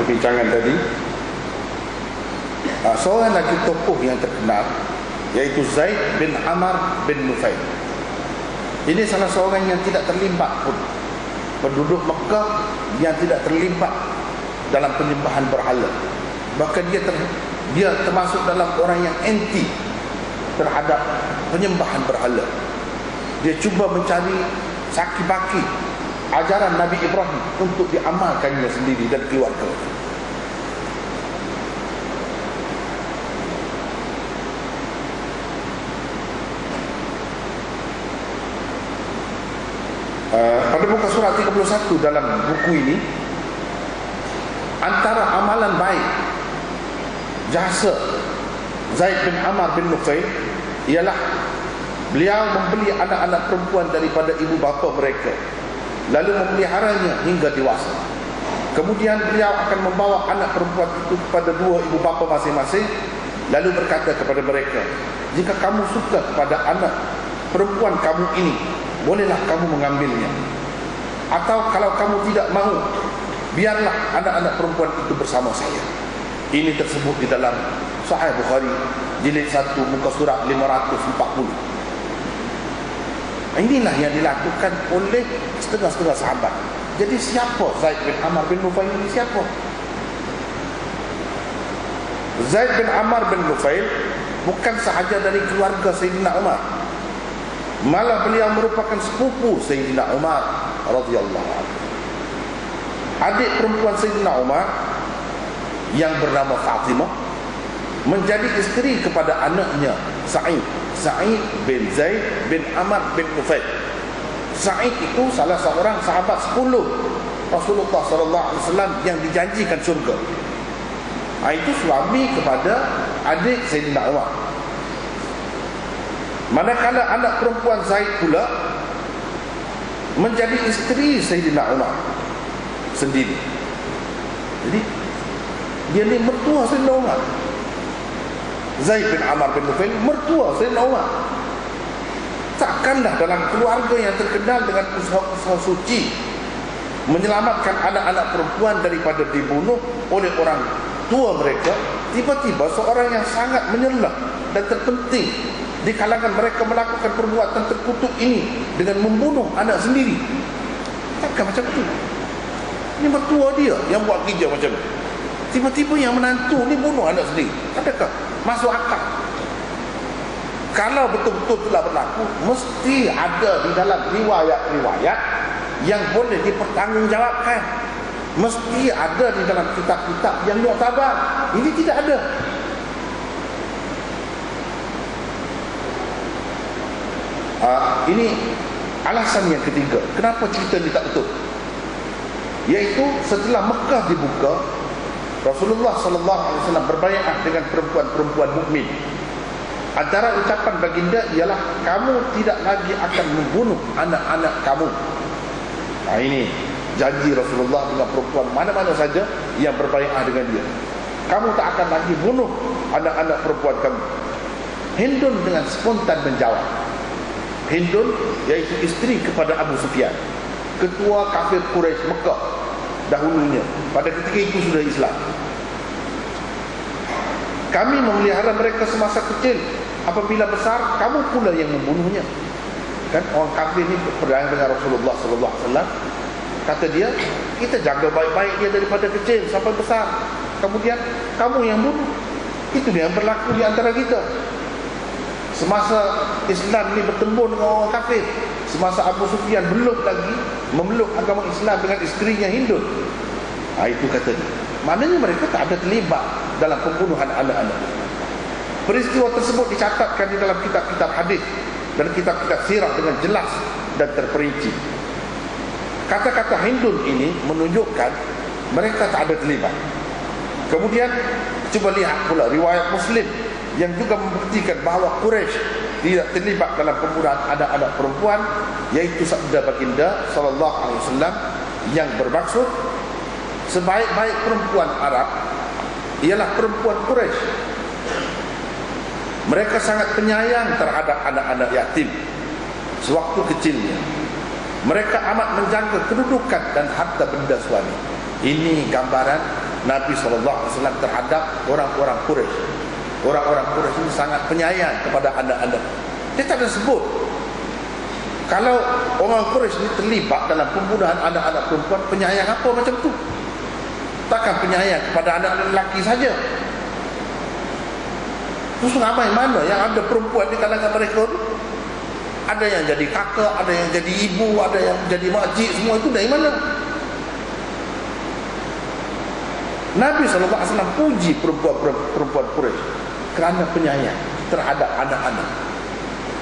perbincangan tadi. Seorang lagi tokoh yang terkenal, yaitu Zaid bin Amr bin Nufail. Ini salah seorang yang tidak terlibat pun, penduduk Mekah yang tidak terlibat dalam penyembahan berhala. Bahkan dia termasuk dalam orang yang anti terhadap penyembahan berhala. Dia cuba mencari saki-baki ajaran Nabi Ibrahim untuk diamalkannya sendiri dan keluarga. Pada muka surat 31 dalam buku ini, antara amalan baik jasa Zaid bin Amr bin Nufail ialah beliau membeli anak-anak perempuan daripada ibu bapa mereka, lalu memeliharanya hingga dewasa. Kemudian beliau akan membawa anak perempuan itu kepada dua ibu bapa masing-masing, lalu berkata kepada mereka, jika kamu suka kepada anak perempuan kamu ini, bolehlah kamu mengambilnya. Atau kalau kamu tidak mahu, biarlah anak-anak perempuan itu bersama saya. Ini tersebut di dalam Sahih Bukhari jilid 1 muka surat 540. Inilah yang dilakukan oleh setengah-setengah sahabat. Jadi siapa Zaid bin Amr bin Nufail ini? Siapa? Zaid bin Amr bin Nufail bukan sahaja dari keluarga Sayyidina Umar, malah beliau merupakan sepupu Sayyidina Umar radhiyallahu anhu. Adik perempuan Sayyidina Umar yang bernama Fatimah menjadi isteri kepada anaknya Sa'id bin Zaid bin Amr bin Nufail. Sa'id itu salah seorang sahabat 10 Rasulullah SAW yang dijanjikan syurga. Itu suami kepada adik Sayyidina Umar. Manakala anak perempuan Zaid pula menjadi isteri Sayyidina Umar sendiri. Jadi dia ni mertua Sayyidina Umar. Zaid bin Amr bin Nufail mertua Sayyidina Umar. Takkanlah dalam keluarga yang terkenal dengan usaha-usaha suci menyelamatkan anak-anak perempuan daripada dibunuh oleh orang tua mereka, tiba-tiba seorang yang sangat menyerlah dan terpenting di kalangan mereka melakukan perbuatan terkutuk ini dengan membunuh anak sendiri. Takkan macam itu? Ini mertua dia yang buat kerja macam ni. Tiba-tiba yang menantu ni bunuh anak sendiri. Adakah masuk akal? Kalau betul-betul telah berlaku, mesti ada di dalam riwayat-riwayat yang boleh dipertanggungjawabkan. Mesti ada di dalam kitab-kitab yang muktabar. Ini tidak ada. Ini alasan yang ketiga kenapa cerita ini tak betul, iaitu setelah Mekah dibuka, Rasulullah SAW berbaiat dengan perempuan-perempuan mukmin. Antara ucapan baginda ialah, kamu tidak lagi akan membunuh anak-anak kamu. Ini janji Rasulullah dengan perempuan mana-mana saja yang berbaiat dengan dia. Kamu tak akan lagi bunuh anak-anak perempuan kamu. Hindun dengan spontan menjawab. Hindun iaitu isteri kepada Abu Sufyan, ketua kafir Quraisy Mekah dahulunya, pada ketika itu sudah Islam. Kami memelihara mereka semasa kecil, apabila besar kamu pula yang membunuhnya. Kan orang kafir ini berperang dengan Rasulullah SAW. Kata dia, kita jaga baik-baik dia daripada kecil sampai besar, kemudian kamu yang bunuh. Itu yang berlaku di antara kita semasa Islam ni bertembur dengan orang kafir, semasa Abu Sufyan belum lagi memeluk agama Islam dengan isterinya Hindun. Itu kata dia. Maknanya mereka tak ada terlibat dalam pembunuhan anak-anak. Peristiwa tersebut dicatatkan di dalam kitab-kitab hadis dan kitab-kitab sirah dengan jelas dan terperinci. Kata-kata Hindun ini menunjukkan mereka tak ada terlibat. Kemudian cuba lihat pula riwayat Muslim yang juga membuktikan bahawa Quraisy tidak terlibat dalam pembunuhan anak-anak perempuan, yaitu sabda baginda sallallahu alaihi wasallam yang bermaksud, sebaik-baik perempuan Arab ialah perempuan Quraisy. Mereka sangat penyayang terhadap anak-anak yatim sewaktu kecilnya. Mereka amat menjaga kedudukan dan harta benda suami. Ini gambaran Nabi SAW terhadap orang-orang Quraisy. Orang-orang Quraisy ini sangat penyayang kepada anak-anak. Dia tak ada sebut Kalau orang Quraisy ni terlibat dalam pembunuhan anak-anak perempuan, penyayang apa macam tu? Takkan penyayang kepada anak lelaki saja. Terus ramai mana yang ada perempuan di kalangan mereka tu? Ada yang jadi kakak, ada yang jadi ibu, ada yang jadi makcik, semua itu dari mana? Nabi SAW puji perempuan Quraisy kerana penyayang terhadap anak-anak.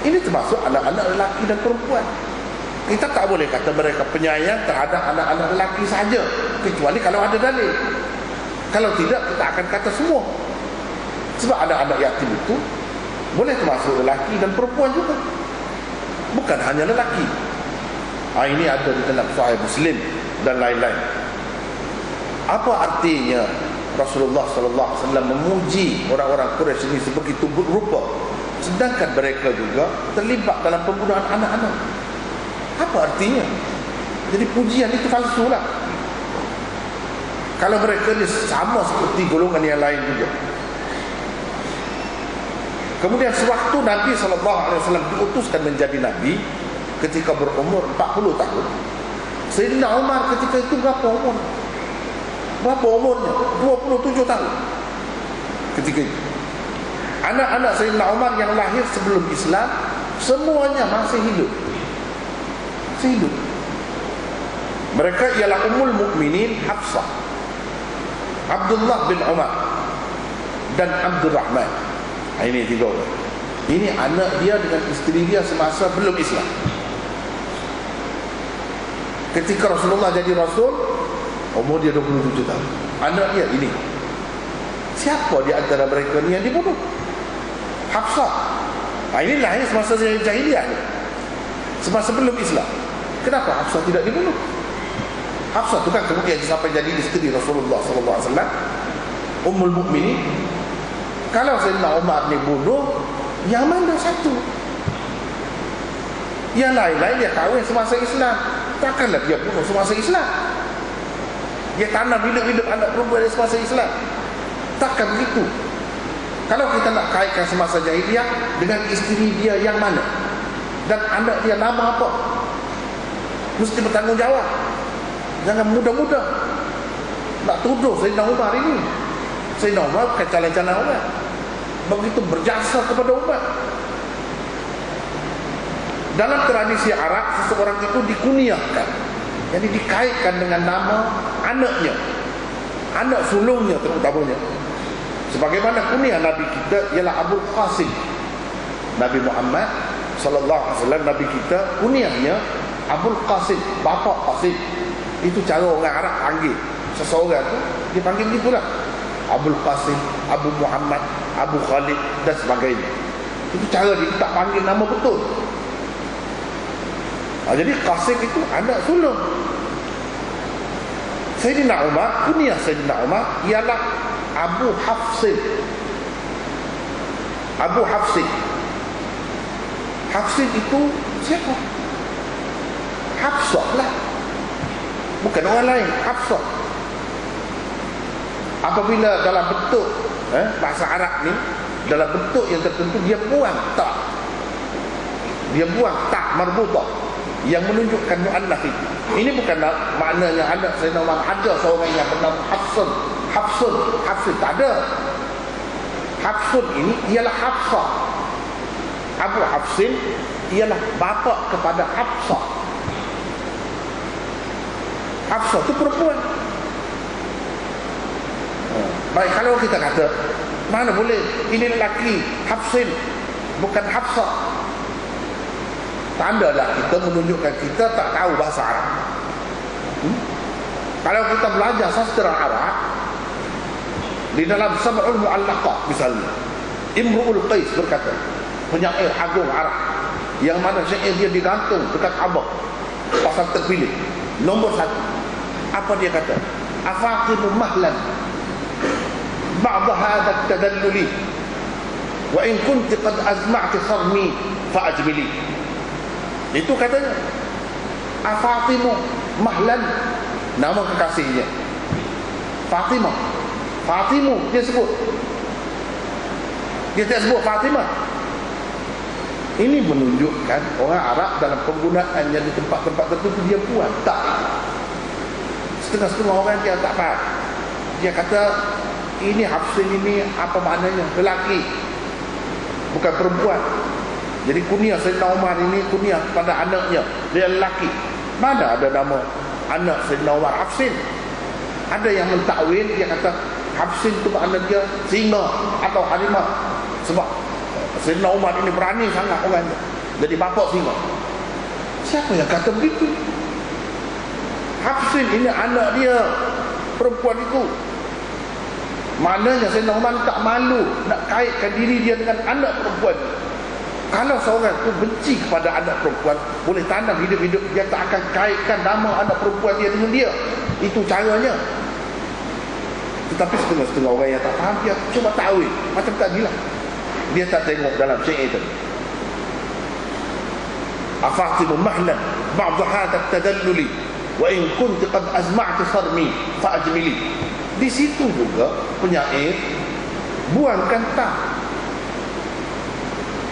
Ini termasuk anak-anak lelaki dan perempuan. Kita tak boleh kata mereka penyayang terhadap anak-anak lelaki saja, kecuali kalau ada dalil. Kalau tidak, kita akan kata semua. Sebab anak-anak yatim itu boleh termasuk lelaki dan perempuan juga, bukan hanya lelaki. Ini ada di dalam Sahih Muslim dan lain-lain. Apa artinya Rasulullah SAW memuji orang-orang Quraisy ini sebegitu rupa, sedangkan mereka juga terlibat dalam pembunuhan anak-anak? Apa artinya? Jadi pujian itu palsu lah. Kalau mereka ni sama seperti golongan yang lain juga. Kemudian sewaktu Nabi SAW diutuskan menjadi Nabi ketika berumur 40 tahun, Sayyidina Umar ketika itu berapa umur? Berapa umurnya? 27 tahun ketika itu. Anak-anak Sayyidina Umar yang lahir sebelum Islam semuanya masih hidup. Masih hidup. Mereka ialah Ummul Mukminin Hafsah, Abdullah bin Umar dan Abdul Rahman. Ini tiga orang. Ini anak dia dengan isteri dia semasa belum Islam. Ketika Rasulullah jadi Rasul, umur dia 27 tahun. Anak dia ini. Siapa di antara mereka ni yang dibunuh? Hafsah. Ini lahir semasa jahiliah ni, semasa belum Islam. Kenapa Hafsah tidak dibunuh? Hafsah tu kan kemudian sampai jadi isteri Rasulullah SAW, Ummul Mukminin. Kalau Sayyidina Umar ni bunuh, yang mana satu? Yang lain-lain dia kahwin semasa Islam. Takkanlah dia bunuh semasa Islam. Dia tanam hidup-hidup anak perempuan semasa Islam. Takkan begitu. Kalau kita nak kaitkan semasa jahiliah dengan isteri dia yang mana, dan anak dia nama apa, mesti bertanggungjawab. Jangan mudah-mudah nak tuduh Sayyidina Umar ini. Sayyidina Umar bukan calon-calon orang, begitu berjasa kepada umat. Dalam tradisi Arab, seseorang itu dikuniahkan, jadi dikaitkan dengan nama anaknya, anak sulungnya terutamanya. Sebagaimana kuniah Nabi kita ialah Abul Qasim. Nabi Muhammad sallallahu alaihi wasallam, Nabi kita kuniahnya Abul Qasim, bapa Qasim. Itu cara orang Arab panggil seseorang tu, dipanggil gitulah. Abul Qasim, Abu Muhammad, Abu Khalid dan sebagainya. Itu cara dia tak panggil nama betul. Jadi Qasim itu anak sulung. Sayyidina Umar, kuniah Sayyidina Umar ialah Abu Hafsin. Abu Hafsin. Hafsin itu siapa? Hafsah lah, bukan orang lain. Hafsah. Apabila dalam bentuk bahasa Arab ni, dalam bentuk yang tertentu, dia buang tak, dia buang tak marbutah yang menunjukkan mu'annaf itu. Ini bukan maknanya anak Sayyidina Umar ada seorang yang bernama Hafsun. Hafsun tak ada. Hafsun ini ialah Hafsah. Abu Hafsin ialah bapa kepada Hafsah. Hafsah itu perempuan. Baik, kalau kita kata mana boleh ini lelaki Hafsin bukan Hafsah, tandalah kita menunjukkan kita tak tahu bahasa Arab. Kalau kita belajar sastra Arab, di dalam Sab'ul Mu'allaqah misalnya, Imru'ul Qais berkata, penyair agung Arab yang mana syair dia digantung dekat Abah pasal terpilih nombor 1. Apa dia kata? Afaqimu mahlan ba'da hadha at-tadalluli wa in kunti qad azma'ti sarmi fa ajmili. Itu katanya. Afaqimu mahlan, nama kekasihnya Fatimah. Fatimu dia sebut, dia tak sebut Fatimah. Ini menunjukkan orang Arab dalam penggunaannya di tempat-tempat tertentu dia buat. Tak. Setengah-setengah orang dia tak faham. Dia kata ini Hafsin ini apa maknanya? Lelaki, bukan perempuan. Jadi kunyah Sayyidina Umar ini kunyah pada anaknya, dia lelaki. Mana ada nama anak Sayyidina Umar Hafsin? Ada yang mentakwil, dia kata Hafsin itu makna dia singa atau harimau. Sebab Sayyidina Umar ini berani sangat orangnya, jadi bapak singa. Siapa yang kata begitu? Hafsin ini anak dia, perempuan itu. Maknanya Sayyidina Umar tak malu nak kaitkan diri dia dengan anak perempuan. Kalau seorang tu benci kepada anak perempuan, boleh tanam hidup-hidup dia tak akan kaitkan nama anak perempuan dia dengan dia. Itu caranya. Tetapi setengah-setengah orang yang tak faham, dia cuba takwil macam tak gila. Dia tak tengok dalam syair itu. Afatimu mahlan ba'd hadha tadalluli wa in kunti qad azma'ti sarmi fa ajmili. Di situ juga penyair buangkan tak.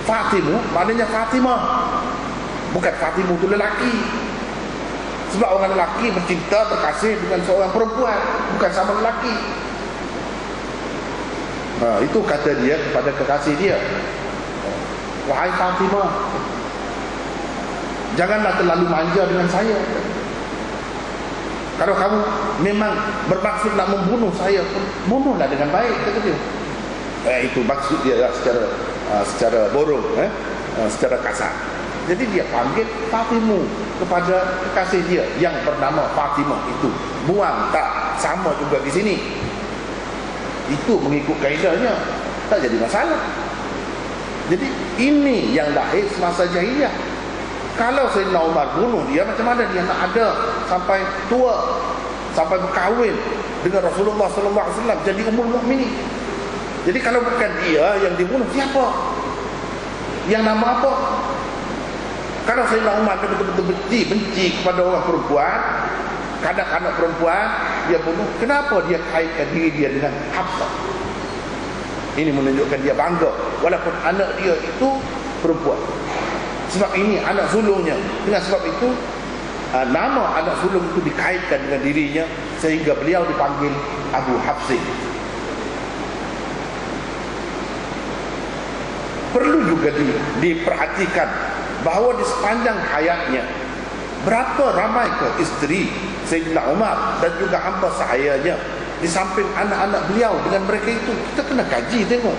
Fatimu maknanya Fatimah, bukan Fatimu itu lelaki. Sebab orang lelaki bercinta berkasih dengan seorang perempuan, bukan sama lelaki. Itu kata dia kepada kekasih dia, wahai Fatimah, janganlah terlalu manja dengan saya. Kalau kamu memang bermaksud nak membunuh saya, bunuhlah dengan baik, kata dia. Itu maksud dia secara borong, secara kasar. Jadi dia panggil Fatimu kepada kekasih dia yang bernama Fatimah itu. Buang tak sama juga di sini. Itu mengikut kaedahnya, tak jadi masalah. Jadi ini yang lahir semasa jahiliyah. Kalau Sayyidina Umar bunuh dia, macam mana dia nak ada sampai tua, sampai berkahwin dengan Rasulullah SAW jadi ummul mukminin? Jadi kalau bukan dia yang dibunuh, siapa? Yang nama apa? Kalau Sayyidina Umar betul-betul benci kepada orang perempuan, kanak-kanak perempuan, dia bunuh. Kenapa dia kaitkan diri dia dengan Hafsah? Ini menunjukkan dia bangga walaupun anak dia itu perempuan. Sebab ini anak sulungnya. Dengan sebab itu nama anak sulung itu dikaitkan dengan dirinya, sehingga beliau dipanggil Abu Hafsin. Perlu juga diperhatikan bahawa di sepanjang hayatnya, berapa ramai ke isteri Sayyidina Umar dan juga hamba sahayanya, di samping anak-anak beliau dengan mereka itu. Kita kena kaji tengok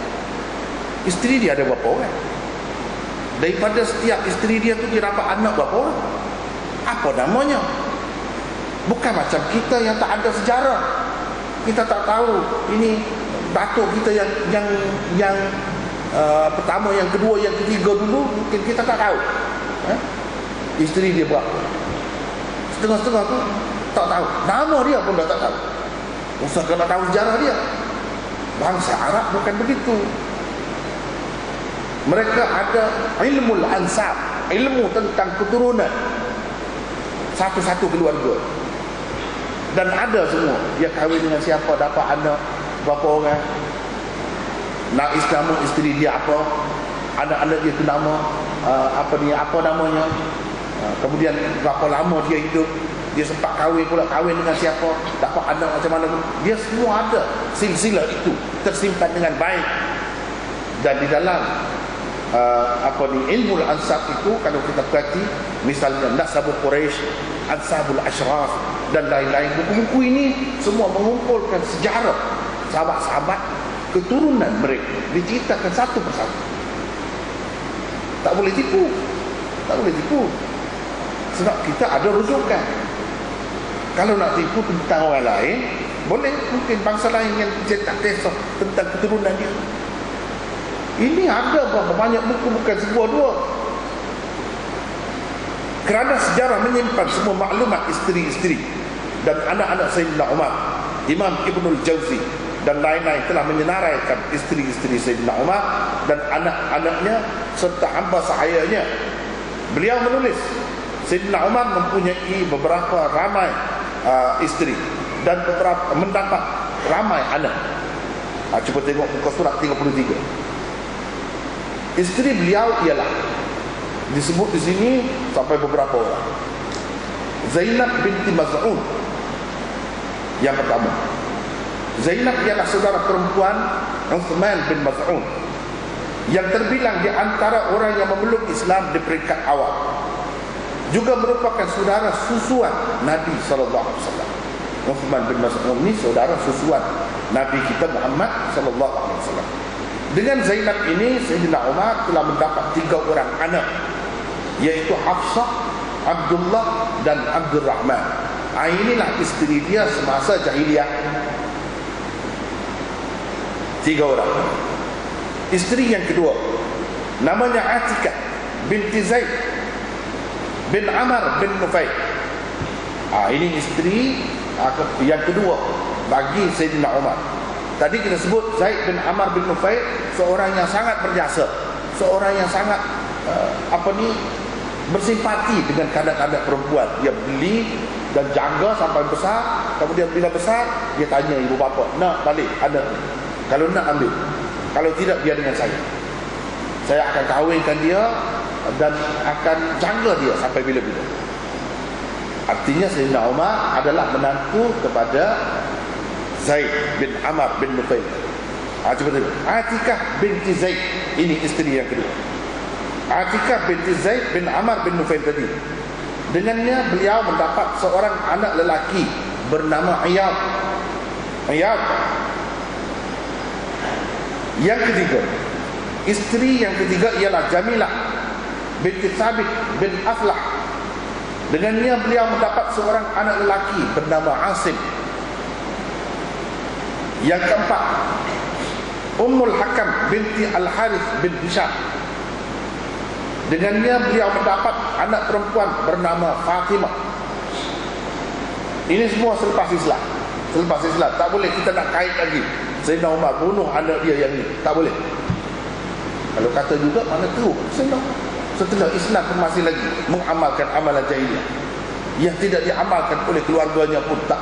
isteri dia ada berapa orang. Daripada setiap isteri dia tu dia dapat anak berapa orang, apa namanya. Bukan macam kita yang tak ada sejarah, kita tak tahu ini datuk kita yang pertama, yang kedua, yang ketiga dulu, mungkin kita tak tahu isteri dia berapa. Setengah-setengah tu tak tahu, nama dia pun dah tak tahu. Usah kena tahu sejarah dia. Bangsa Arab bukan begitu. Mereka ada ilmu ansab, ilmu tentang keturunan satu-satu keluarga, dan ada semua. Dia kahwin dengan siapa, dapat anak berapa orang, nak nama isteri dia apa, anak-anak dia tu nama apa namanya, kemudian berapa lama dia hidup, dia sempat kahwin dengan siapa, dapat anak macam mana. Dia semua ada silsilah itu tersimpan dengan baik. Dan di dalam ilmu ansab itu, kalau kita perhati, misalnya Nasabul Quraisy, Ansabul Ashraf dan lain-lain, buku-buku ini semua mengumpulkan sejarah sahabat-sahabat, keturunan mereka diceritakan satu persatu. Tak boleh tipu, sebab kita ada rujukan. Kalau nak tipu tentang orang lain, boleh, mungkin bangsa lain yang cetak kisah tentang keturunan dia. Ini ada berapa banyak buku, bukan sebuah dua. Kerana sejarah menyimpan semua maklumat isteri-isteri dan anak-anak Sayyidina Umar, Imam Ibnul Jauzi dan lain-lain telah menyenaraikan isteri-isteri Sayyidina Umar dan anak-anaknya serta hamba sahayanya. Beliau menulis Sayyidina Umar mempunyai beberapa ramai isteri dan beberapa mendapat ramai anak. Cuba tengok muka surat 33. Isteri beliau ialah Disebut di sini sampai beberapa orang. Zainab binti Maz'un yang pertama. Zainab ialah saudara perempuan Uthman bin Maz'un yang terbilang di antara orang yang memeluk Islam di peringkat awal. Juga merupakan saudara susuan Nabi SAW. Uthman bin Maz'un ini saudara susuan Nabi kita Muhammad SAW. Dengan Zainab ini Sayyidina Umar telah mendapat 3 orang anak, yaitu Hafsah, Abdullah dan Abdurrahman. Inilah isteri dia semasa jahiliyah. 3 orang. Isteri yang kedua namanya Atikah binti Zaid bin Amr bin Nufail. Ini isteri yang kedua bagi Sayyidina Umar. Tadi kita sebut Zaid bin Amr bin Nufail, seorang yang sangat berjasa, seorang yang sangat bersimpati dengan kadang-kadang perempuan. Dia beli dan jaga sampai besar. Kemudian bila besar, dia tanya ibu bapa, nak balik ada? Kalau nak ambil, kalau tidak biar dengan saya akan kahwinkan dia dan akan jaga dia sampai bila-bila. Artinya Sayyidina Umar adalah menantu kepada Zaid bin Amr bin Nufail. Cuba tengok, Atikah binti Zaid, ini isteri yang kedua. Atikah binti Zaid bin Amr bin Nufail tadi, dengannya beliau mendapat seorang anak lelaki bernama Iyad. Yang ketiga, isteri yang ketiga ialah Jamilah binti Thabit bin Aflah. Dengannya beliau mendapat seorang anak lelaki bernama Asim. Yang keempat, Ummul Hakam binti Al-Harith bin Hisham. Dengannya beliau mendapat anak perempuan bernama Fatimah. Ini semua selepas Islam. Selepas Islam. Tak boleh kita nak kait lagi Sayyidina Umar bunuh anak dia yang ini. Tak boleh. Kalau kata juga, mana tahu setelah Islam pun masih lagi mengamalkan amalan jahiliyah yang tidak diamalkan oleh keluarganya pun tak.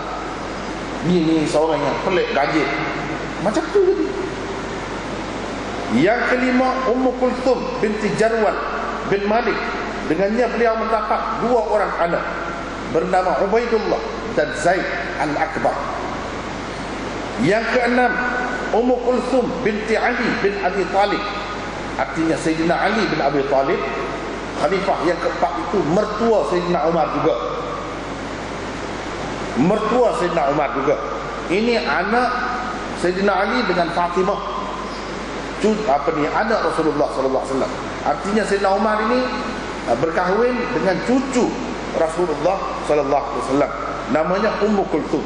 Ini seorang yang pelik gajit macam tu tadi. Yang kelima, Ummu Kulthum binti Jarwan bin Malik. Dengannya beliau mendapat 2 orang anak bernama Ubaidullah dan Zaid al-Akbar. Yang keenam, Ummu Kulthum binti Ali bin Abi Talib. Artinya Sayyidina Ali bin Abi Talib, khalifah yang keempat itu, mertua Sayyidina Umar juga. Mertua Sayyidina Umar juga. Ini anak Sayyidina Ali dengan Fatimah, anak Rasulullah sallallahu alaihi wasallam. Artinya Sayyidina Umar ini berkahwin dengan cucu Rasulullah sallallahu alaihi wasallam, namanya Ummu Kulthum.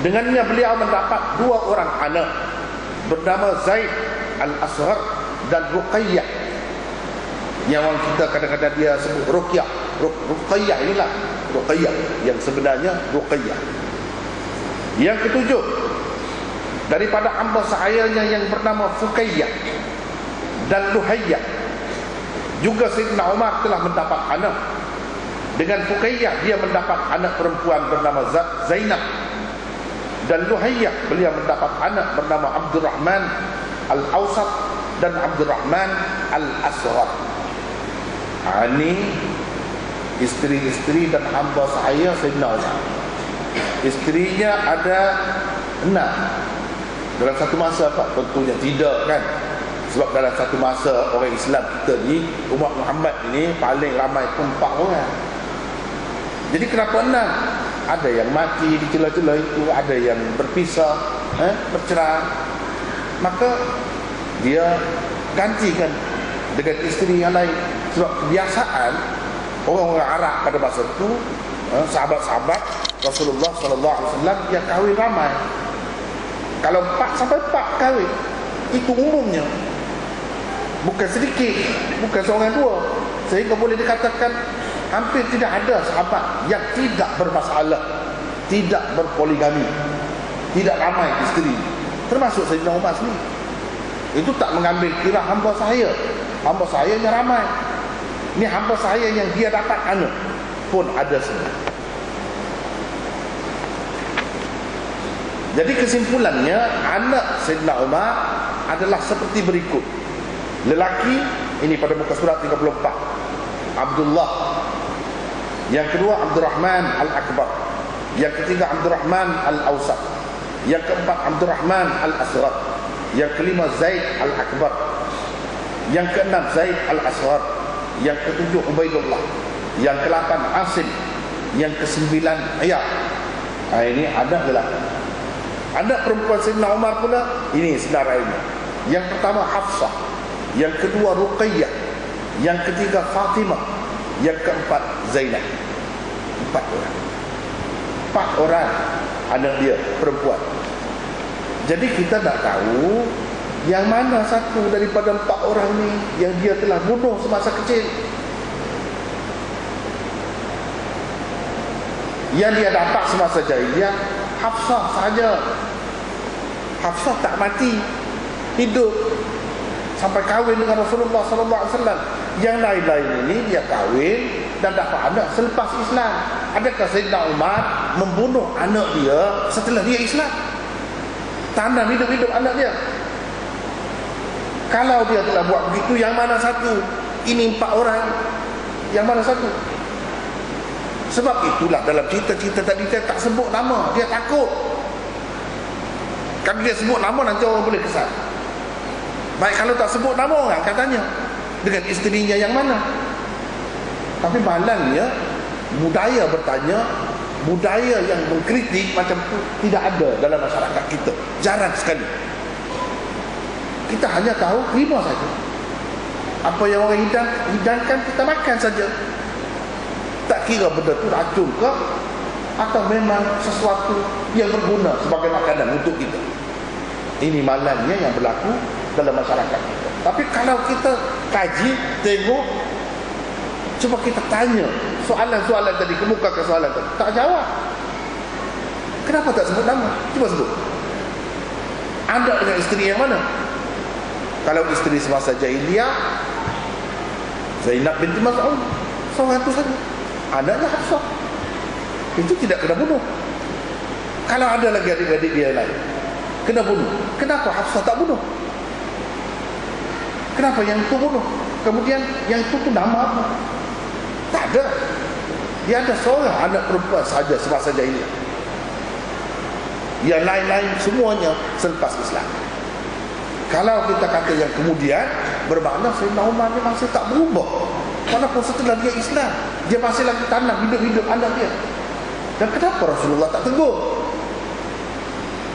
Dengannya beliau mendapat 2 orang anak bernama Zaid al-Asghar dan Ruqayyah, yang orang kita kadang-kadang dia sebut Ruqyah. Ruqayyah inilah Ruqayyah yang sebenarnya Ruqayyah. Yang ketujuh, daripada hamba sahayanya yang bernama Fukayyah dan Luhayyah. Juga Sayyidina Umar telah mendapat anak. Dengan Fukayyah dia mendapat anak perempuan bernama Zainab, dan Luhayyah beliau mendapat anak bernama Abdurrahman Al-Awsat dan Abdurrahman Al-Asghar. Ini isteri-isteri dan hamba sahaya Sayyidina Umar. Isterinya ada 6 dalam satu masa, Pak? Tentunya tidak, kan? Sebab dalam satu masa orang Islam kita ni, umat Muhammad ini paling ramai pun 4 orang. Jadi kenapa 6? Ada yang mati di celah-celah itu, ada yang berpisah, bercerai. Maka dia gantikan dengan isteri yang lain. Sebab kebiasaan orang-orang Arab pada masa itu, sahabat-sahabat Rasulullah sallallahu alaihi wasallam, dia kahwin ramai. Kalau 4 sampai 4 kahwin, itu umumnya. Bukan sedikit, bukan seorang 2. Sehingga boleh dikatakan hampir tidak ada sahabat yang tidak bermasalah, tidak berpoligami, tidak ramai isteri. Termasuk Sayyidina Umar sendiri. Itu tak mengambil kira hamba saya. Hamba saya yang ramai. Ini hamba saya yang dia dapat anak pun ada semua. Jadi kesimpulannya, anak Sayyidina Umar adalah seperti berikut. Lelaki Ini pada muka surat 34. Abdullah. Yang kedua Abdurrahman Al-Akbar. Yang ketiga Abdurrahman Al-Awsat. Yang keempat Abdurrahman Al-Asghar. Yang kelima Zaid Al-Akbar. Yang keenam Zaid Al-Asghar. Yang ketujuh Ubaidullah. Yang ke-8 Asim. Yang ke-9 Iyad. Ini anak lelaki. Anak perempuan Sayyidina Umar pula, ini saudara ini. Yang pertama Hafsah. Yang kedua Ruqayyah. Yang ketiga Fatimah. Yang keempat Zainab. 4 orang. 4 orang anak dia perempuan. Jadi kita tak tahu yang mana satu daripada 4 orang ni yang dia telah bunuh semasa kecil. Yang dia dapat semasa jahiliah Hafsah saja. Hafsah tak mati, hidup sampai kahwin dengan Rasulullah SAW. Yang lain-lain ini dia kahwin dan dapat anak selepas Islam. Adakah Sayyidina Umar membunuh anak dia setelah dia Islam? Tanam hidup-hidup anak dia. Kalau dia telah buat begitu, yang mana satu? Ini 4 orang, yang mana satu? Sebab itulah dalam cerita-cerita tadi dia tak sebut nama. Dia takut. Kalau dia sebut nama nanti orang boleh kesal. Baik kalau tak sebut nama orang katanya dengan isterinya yang mana. Tapi malangnya budaya bertanya, budaya yang mengkritik macam tu tidak ada dalam masyarakat kita. Jarang sekali. Kita hanya tahu terima saja. Apa yang orang hidangkan kita makan saja. Tak kira benda tu racun ke atau memang sesuatu yang berguna sebagai makanan untuk kita. Ini malangnya yang berlaku dalam masyarakat kita. Tapi kalau kita kaji, tengok, cuba kita tanya soalan-soalan tadi, kemukakan soalan tadi, tak jawab. Kenapa tak sebut nama? Cuba sebut. Anda dengan isteri yang mana? Kalau isteri semasa jahiliyah, Zainab binti Mas'ud, seorang itu saja. Anaknya Hafsah. Itu tidak kena bunuh. Kalau ada lagi adik-adik dia lain, kena bunuh. Kenapa Hafsah tak bunuh? Kenapa yang itu bunuh? Kemudian yang itu nama apa? Tak ada. Dia ada seorang anak perempuan saja semasa jahiliyah. Yang lain-lain semuanya selepas Islam. Kalau kita kata yang kemudian, bermakna Sayyidina Umar ni masih tak berubah. Walaupun setelah dia Islam, dia masih lagi tanam hidup-hidup anak dia. Dan kenapa Rasulullah tak tegur?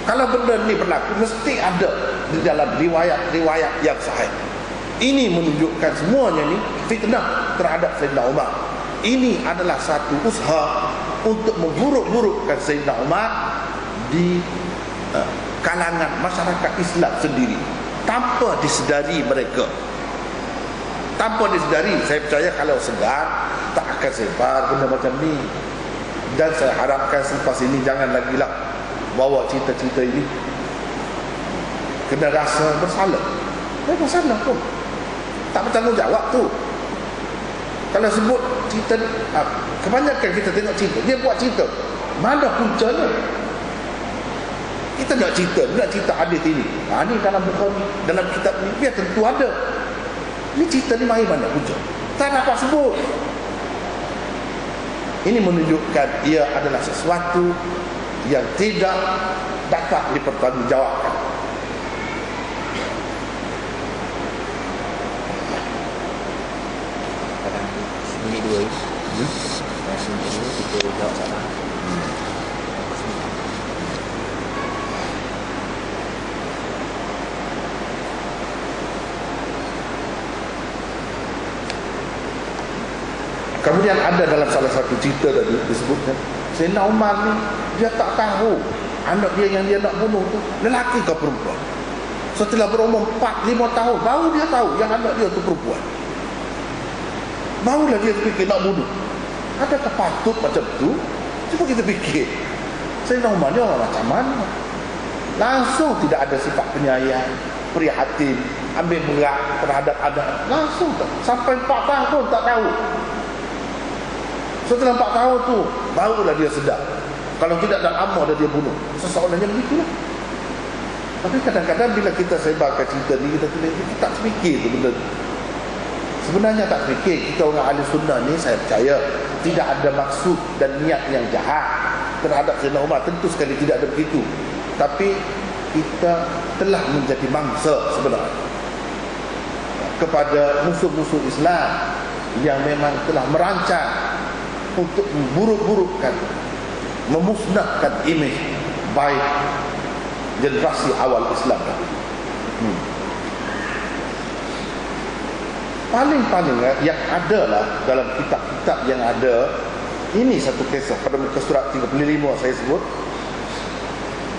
Kalau benda ni berlaku, mesti ada di dalam riwayat-riwayat yang sahih. Ini menunjukkan semuanya ni fitnah terhadap Sayyidina Umar. Ini adalah satu usaha untuk memburuk-burukkan Sayyidina Umar di kalangan masyarakat Islam sendiri, tanpa disedari mereka. Tanpa disedari, saya percaya kalau sedar tak akan sebar benda macam ni. Dan saya harapkan selepas ini jangan lagi lah bawa cerita-cerita ini. Kena rasa bersalah. Bersalah pun tak bertanggungjawab tu. Kalau sebut cerita ni, kebanyakan kita tengok cerita, dia buat cerita, mana puncanya? Kita nak cerita hadis ini. Ini dalam Bukhari, dalam kitab ni, biar tentu ada. Ini cerita ni mari mana punca? Tak dapat sebut. Ini menunjukkan ia adalah sesuatu yang tidak dapat dipertanggungjawabkan. Ini dua ini. Ini kita jawab salah. Kemudian ada dalam salah satu cerita tadi disebutkan Sayyidina Umar ni dia tak tahu anak dia yang dia nak bunuh tu lelaki ke perempuan. Setelah berumur 4-5 tahun baru dia tahu yang anak dia tu perempuan. Barulah dia fikir nak bunuh. Adakah patut macam tu? Cuba kita fikir. Sayyidina Umar ni orang macam mana? Langsung tidak ada sifat penyayang, prihatin, ambil berat terhadap anak. Langsung tak. Sampai 4 tahun tak tahu. Setelah 4 tahun tu barulah dia sedar. Kalau tidak dah lama dah dia bunuh. Seseorangnya begitulah. Tapi kadang-kadang bila kita sebarkan cerita ni, kita tak fikir tu benda tu. Sebenarnya tak fikir kita orang ahli sunnah ni, saya percaya tidak ada maksud dan niat yang jahat terhadap Sayyidina Umar. Tentu sekali tidak ada begitu. Tapi kita telah menjadi mangsa sebenarnya kepada musuh-musuh Islam yang memang telah merancang untuk memburuk-burukkan, memusnahkan imej baik generasi awal Islam. Paling-paling yang ada lah dalam kitab-kitab yang ada, ini satu kisah pada muka surat 35 saya sebut,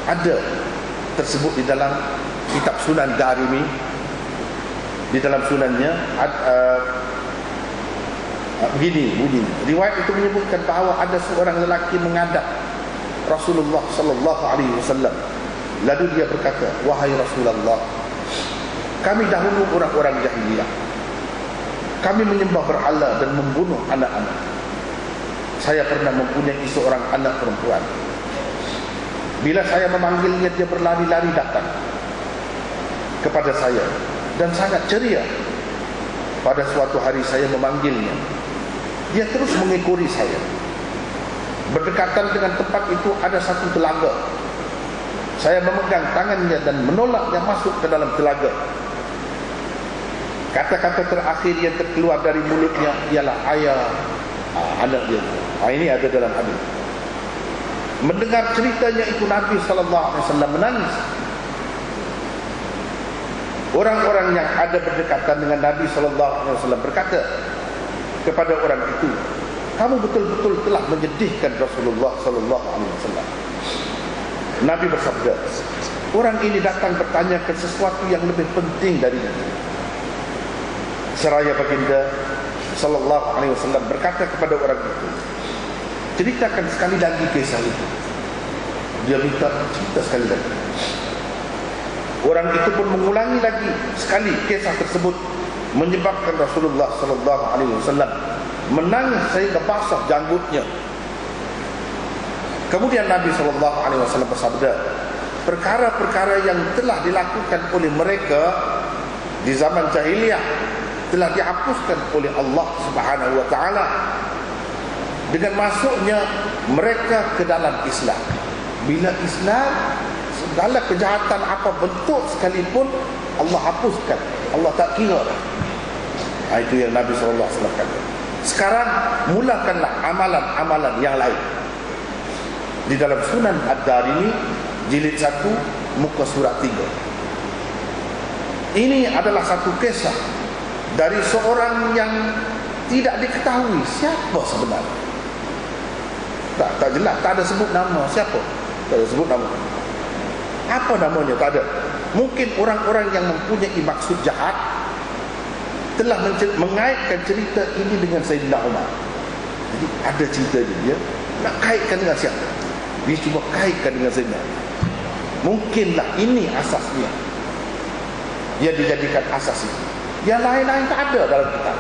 ada tersebut di dalam kitab Sunan Darimi. Di dalam sunannya begini bunyi. Riwayat itu menyebutkan bahawa ada seorang lelaki menghadap Rasulullah sallallahu alaihi wasallam. Lalu dia berkata, "Wahai Rasulullah, kami dahulu orang-orang jahiliyah. Kami menyembah berhala dan membunuh anak-anak. Saya pernah mempunyai seorang anak perempuan. Bila saya memanggilnya, dia berlari-lari datang kepada saya dan sangat ceria. Pada suatu hari saya memanggilnya, dia terus mengikuti saya. Berdekatan dengan tempat itu ada satu telaga. Saya memegang tangannya dan menolaknya masuk ke dalam telaga. Kata-kata terakhir yang terkeluar dari mulutnya ialah ayah anak dia." Ini ada dalam hadis. Mendengar ceritanya itu, Nabi SAW menangis. Orang-orang yang ada berdekatan dengan Nabi SAW berkata kepada orang itu, "Kamu betul-betul telah menyedihkan Rasulullah SAW." Nabi bersabda, "Orang ini datang bertanyakan sesuatu yang lebih penting darinya." Seraya baginda sallallahu alaihi wasallam berkata kepada orang itu, "Ceritakan sekali lagi kisah itu." Dia minta cerita sekali lagi. Orang itu pun mengulangi lagi sekali kisah tersebut, menyebabkan Rasulullah sallallahu alaihi wasallam menangis sehingga basah janggutnya. Kemudian Nabi sallallahu alaihi wasallam bersabda, "Perkara-perkara yang telah dilakukan oleh mereka di zaman jahiliyah telah dihapuskan oleh Allah Subhanahu wa taala dengan masuknya mereka ke dalam Islam." Bila Islam, segala kejahatan apa bentuk sekalipun Allah hapuskan, Allah tak kira dah. Itu yang Nabi SAW kata. Sekarang mulakanlah amalan-amalan yang lain. Di dalam Sunan Ad-Darimi jilid 1 muka surat 3. Ini adalah satu kisah dari seorang yang tidak diketahui siapa sebenarnya. Tak jelas, tak ada sebut nama siapa. Tak ada sebut nama. Apa namanya? Tak ada. Mungkin orang-orang yang mempunyai maksud jahat telah mengaitkan cerita ini dengan Sayyidina Umar. Jadi ada cerita dia nak kaitkan dengan siapa? Dia cuba kaitkan dengan Sayyidina Umar. Mungkinlah ini asasnya, dia dijadikan asas itu. Yang lain-lain tak ada dalam kitab.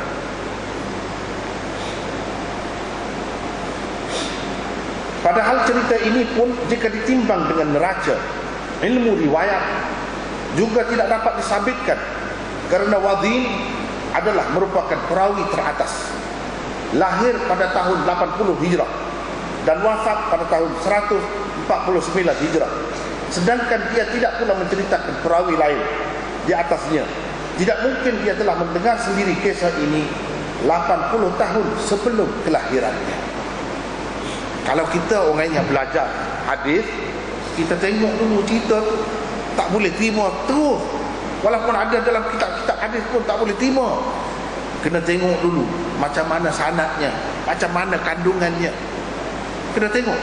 Padahal cerita ini pun jika ditimbang dengan neraca ilmu riwayat juga tidak dapat disabitkan, kerana Wadhin adalah merupakan perawi teratas, lahir pada tahun 80 Hijrah dan wafat pada tahun 149 Hijrah. Sedangkan dia tidak pula menceritakan perawi lain di atasnya. Tidak mungkin dia telah mendengar sendiri kisah ini 80 tahun sebelum kelahirannya. Kalau kita orang yang belajar hadis, kita tengok dulu cerita tu, tak boleh terima terus. Walaupun ada dalam kitab-kitab hadis pun tak boleh terima. Kena tengok dulu macam mana sanadnya, macam mana kandungannya. Kena tengok.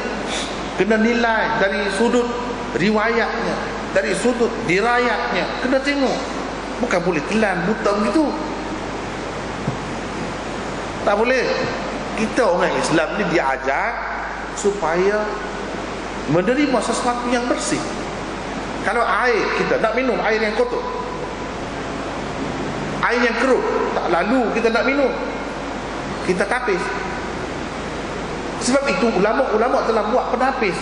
Kena nilai dari sudut riwayatnya, dari sudut dirayatnya. Kena tengok. Bukan boleh telan buta begitu. Tak boleh. Kita orang Islam ni diajar supaya menerima sesuatu yang bersih. Kalau air, kita nak minum air yang kotor, air yang keruh, tak lalu kita nak minum, kita tapis. Sebab itu ulama-ulama telah buat penapis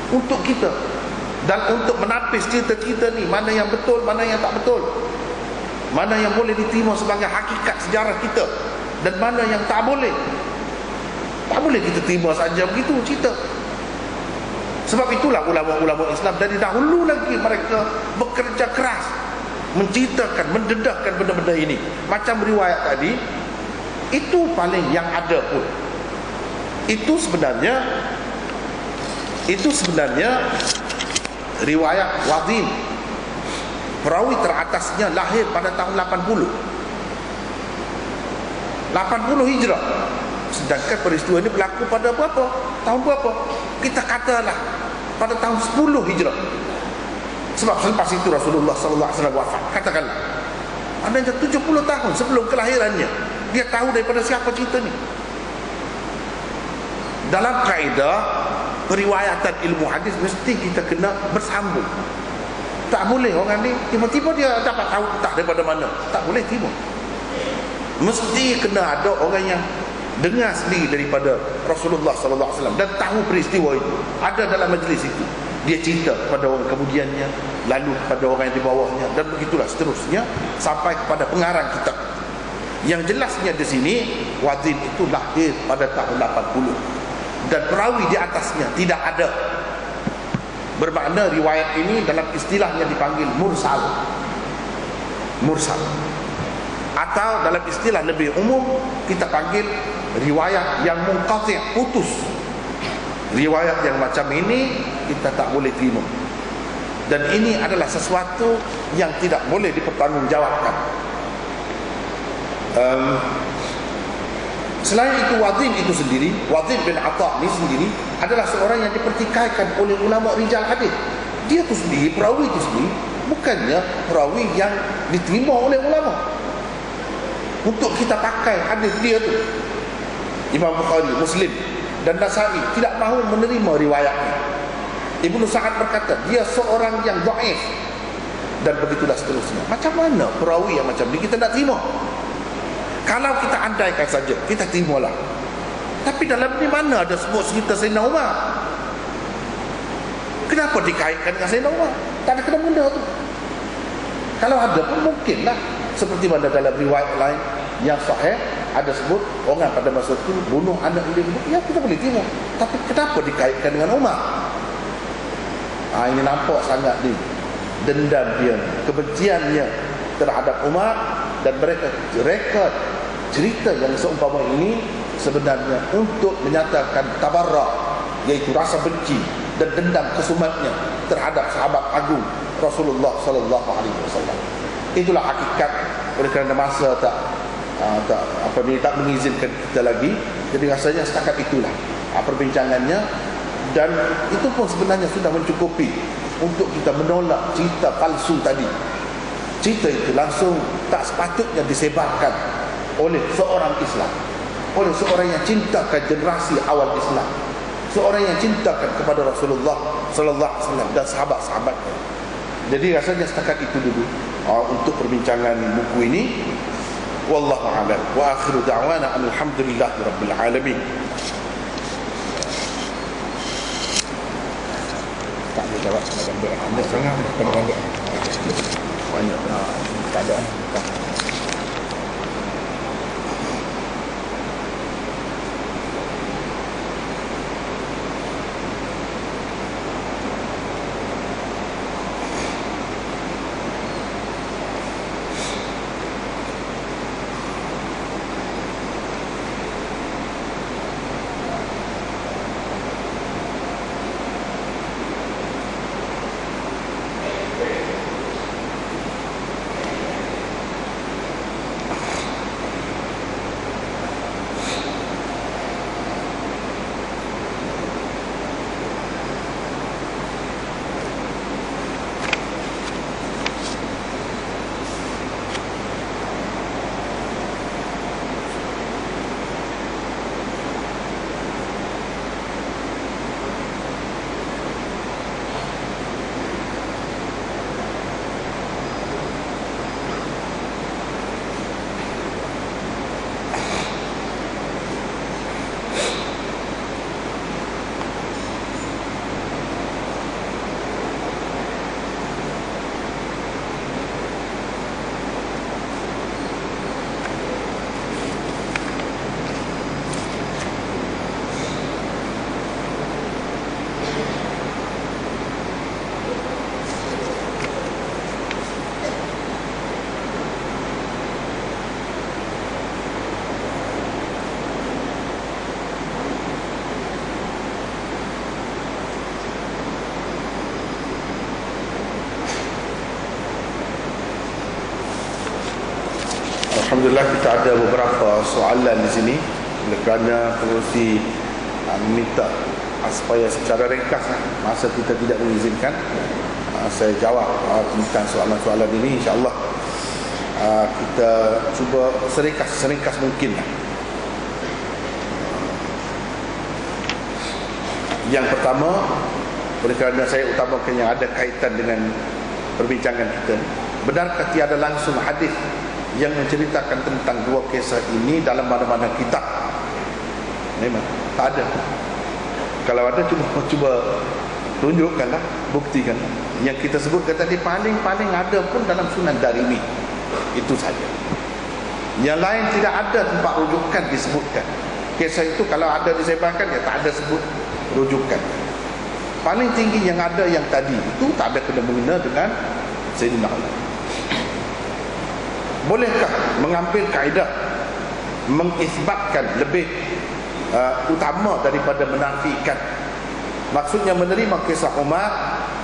untuk kita, dan untuk menapis cerita-cerita ni, mana yang betul, mana yang tak betul. mana yang boleh diterima sebagai hakikat sejarah kita, dan mana yang tak boleh. Tak boleh kita terima saja begitu cerita. Sebab itulah ulama-ulama Islam dari dahulu lagi mereka bekerja keras menceritakan, mendedahkan benda-benda ini. Macam riwayat tadi, itu paling yang ada pun. Itu sebenarnya riwayat Wadin. Perawi teratasnya lahir pada tahun 80 Hijrah. Sedangkan peristiwa ini berlaku pada berapa? Tahun berapa? Kita katalah pada tahun 10 Hijrah. Sebab selepas itu Rasulullah SAW wafat. Katakanlah adanya 70 tahun sebelum kelahirannya, dia tahu daripada siapa cerita ni. Dalam kaedah periwayatan ilmu hadis mesti kita kena bersambung. Tak boleh orang ni tiba-tiba dia dapat tahu tak daripada mana. Tak boleh tiba. Mesti kena ada orang yang dengar sendiri daripada Rasulullah SAW dan tahu peristiwa itu, ada dalam majlis itu. Dia cerita kepada orang kemudiannya, lalu kepada orang yang di bawahnya, dan begitulah seterusnya sampai kepada pengarang kitab. Yang jelasnya di sini Wadin itu lahir pada tahun 80 dan perawi di atasnya tidak ada. Bermakna riwayat ini dalam istilahnya dipanggil mursal. Atau dalam istilah lebih umum kita panggil riwayat yang munqati', putus. Riwayat yang macam ini kita tak boleh terima. Dan ini adalah sesuatu yang tidak boleh dipertanggungjawabkan. Selain itu, Wadin itu sendiri, Wadin bin Atha' ni sendiri adalah seorang yang dipertikaikan oleh ulama rijal hadis. Dia tu sendiri, perawi itu sendiri, bukannya perawi yang diterima oleh ulama untuk kita pakai hadis dia tu. Imam Bukhari, Muslim dan Nasa'i tidak mahu menerima riwayatnya. Ibnu Sa'ad berkata dia seorang yang dhaif, dan begitulah seterusnya. Macam mana perawi yang macam ni kita nak terima? Kalau kita andaikan saja, kita terimalah. Tapi dalam ni mana ada sebut cerita Sayyidina Umar? Kenapa dikaitkan dengan Sayyidina Umar? Tak ada kena benda tu. Kalau ada pun mungkinlah, seperti mana dalam riwayat lain yang sahih ada sebut orang pada masa itu bunuh anak ibu. Ya, kita boleh terima. Tapi kenapa dikaitkan dengan Umar? Ini nampak sangat ni dendam dia, kebenciannya terhadap Umar, dan mereka rekod cerita yang seumpama ini sebenarnya untuk menyatakan tabarra, iaitu rasa benci dan dendam kesumatnya terhadap sahabat agung Rasulullah SAW. Itulah hakikat. Oleh kerana masa tak mengizinkan kita lagi, jadi rasanya setakat itulah perbincangannya, dan itu pun sebenarnya sudah mencukupi untuk kita menolak cerita palsu tadi. Cerita itu langsung tak sepatutnya disebarkan oleh seorang Islam, oleh seorang yang cintakan generasi awal Islam, seorang yang cintakan kepada Rasulullah SAW dan sahabat-sahabatnya. Jadi rasanya setakat itu dulu untuk perbincangan buku ini. Wallahu a'lam. Wa akhiru da'wana alhamdulillahi rabbil alamin. Tak boleh jawab pendek. Ada sangat Pendek. banyak. Tak ada. Alhamdulillah kita ada beberapa soalan di sini. Oleh kerana pengurusi minta supaya secara ringkas, masa kita tidak mengizinkan, saya jawab tentang soalan-soalan ini. InsyaAllah kita cuba seringkas mungkin. Yang pertama, oleh kerana saya utamakan yang ada kaitan dengan perbincangan kita, benarkah tiada langsung hadis yang menceritakan tentang dua kisah ini dalam mana-mana kitab? Memang tak ada. Kalau ada, cuba tunjukkanlah, buktikan. Yang kita sebutkan tadi paling ada pun dalam Sunan Darimi, itu saja. Yang lain tidak ada tempat rujukan disebutkan. Kisah itu kalau ada disebarkan, ya tak ada sebut rujukan. Paling tinggi yang ada yang tadi itu tak ada kena-mengena dengan Sayyidina Ali. Bolehkah mengambil kaedah mengisbatkan lebih utama daripada menafikan? Maksudnya menerima kisah Umar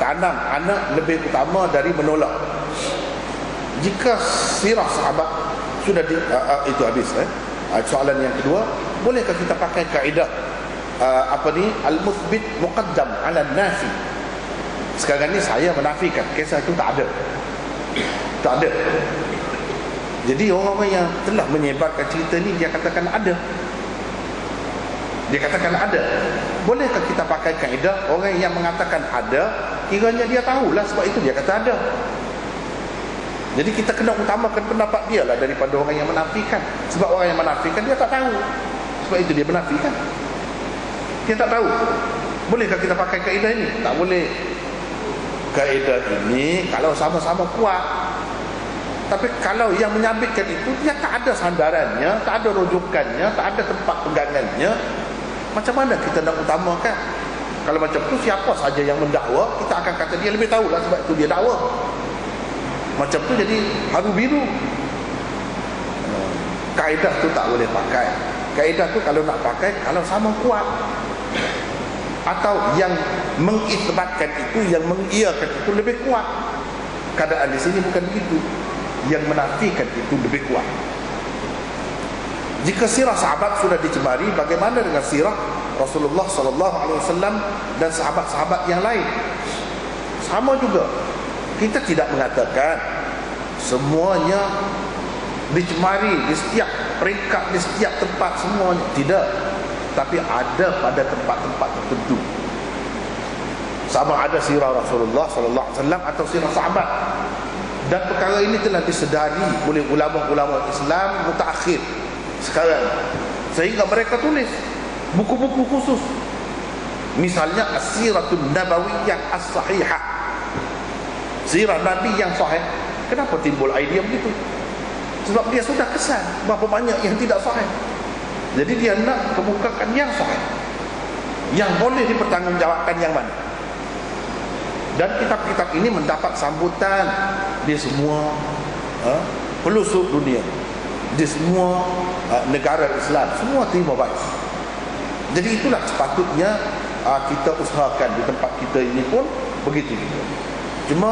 tanam anak lebih utama dari menolak. Jika sirah sahabat sudah itu habis. Soalan yang kedua, bolehkah kita pakai kaedah al-muthbit muqaddam ala nafi? Sekarang ni saya menafikan kisah itu tak ada. Jadi orang-orang yang telah menyebarkan cerita ni, dia katakan ada. Bolehkah kita pakai kaedah orang yang mengatakan ada, kiranya dia tahulah, sebab itu dia kata ada. Jadi kita kena utamakan pendapat dia lah daripada orang yang menafikan. Sebab orang yang menafikan dia tak tahu, sebab itu dia menafikan. Dia tak tahu. Bolehkah kita pakai kaedah ini? Tak boleh. Kaedah ini kalau sama-sama kuat. Tapi kalau yang menyabitkan itu, dia tak ada sandarannya, tak ada rujukannya, tak ada tempat pegangannya, macam mana kita nak utamakan? Kalau macam tu, siapa saja yang mendakwa, kita akan kata dia lebih tahulah, sebab itu dia dakwa. Macam tu jadi haru biru. Kaedah tu tak boleh pakai. Kaedah tu kalau nak pakai, kalau sama kuat. Atau yang mengisbatkan itu, yang mengiyakan itu lebih kuat. Keadaan di sini bukan begitu. Yang menafikan itu lebih kuat. Jika sirah sahabat sudah dicemari, bagaimana dengan sirah Rasulullah SAW dan sahabat-sahabat yang lain? Sama juga. Kita tidak mengatakan semuanya dicemari di setiap peringkat, di setiap tempat semuanya. Tidak. Tapi ada pada tempat-tempat tertentu. Sama ada sirah Rasulullah SAW atau sirah sahabat. Dan perkara ini telah disedari oleh ulama-ulama Islam mutaakhir sekarang, sehingga mereka tulis buku-buku khusus. Misalnya As-Siratun Nabawiyah As-Sahihah, sirah Nabi yang sahih. Kenapa timbul idea begitu? Sebab dia sudah kesan berapa banyak yang tidak sahih. Jadi dia nak kemukakan yang sahih, yang boleh dipertanggungjawabkan yang mana. Dan kitab-kitab ini mendapat sambutan di semua pelosok dunia, di semua negara Islam, semua terima baik. Jadi itulah sepatutnya kita usahakan di tempat kita ini pun begitu juga. Cuma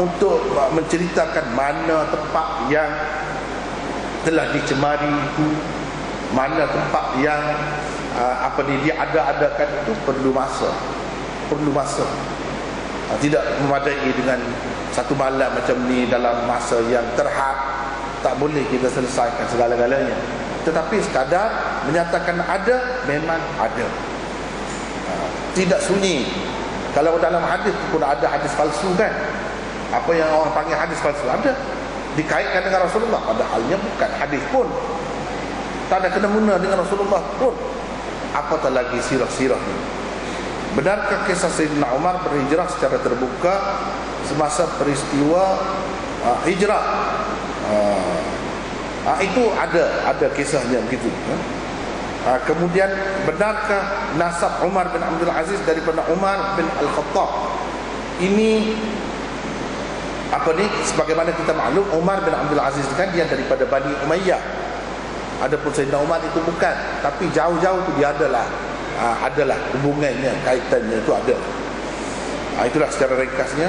untuk menceritakan mana tempat yang telah dicemari itu, mana tempat yang dia ada-adakan itu, perlu masa. Tidak memadai dengan satu malam macam ni dalam masa yang terhad. Tak boleh kita selesaikan segala-galanya. Tetapi sekadar menyatakan ada, memang ada. Tidak sunyi. Kalau dalam hadis pun ada hadis palsu kan. Apa yang orang panggil hadis palsu ada, dikaitkan dengan Rasulullah, padahalnya bukan hadis pun. Tak ada kena-mengena dengan Rasulullah pun. Apatah lagi sirah-sirah ni. Benarkah kisah Sayyidina Umar berhijrah secara terbuka semasa peristiwa hijrah? Itu ada kisahnya begitu. Kemudian, benarkah nasab Umar bin Abdul Aziz daripada Umar bin Al-Khattab? Ini sebagaimana kita maklum, Umar bin Abdul Aziz kan dia daripada Bani Umayyah. Adapun Sayyidina Umar itu bukan, tapi jauh-jauh tu dia adalah hubungannya, kaitannya itu ada. Itulah secara ringkasnya.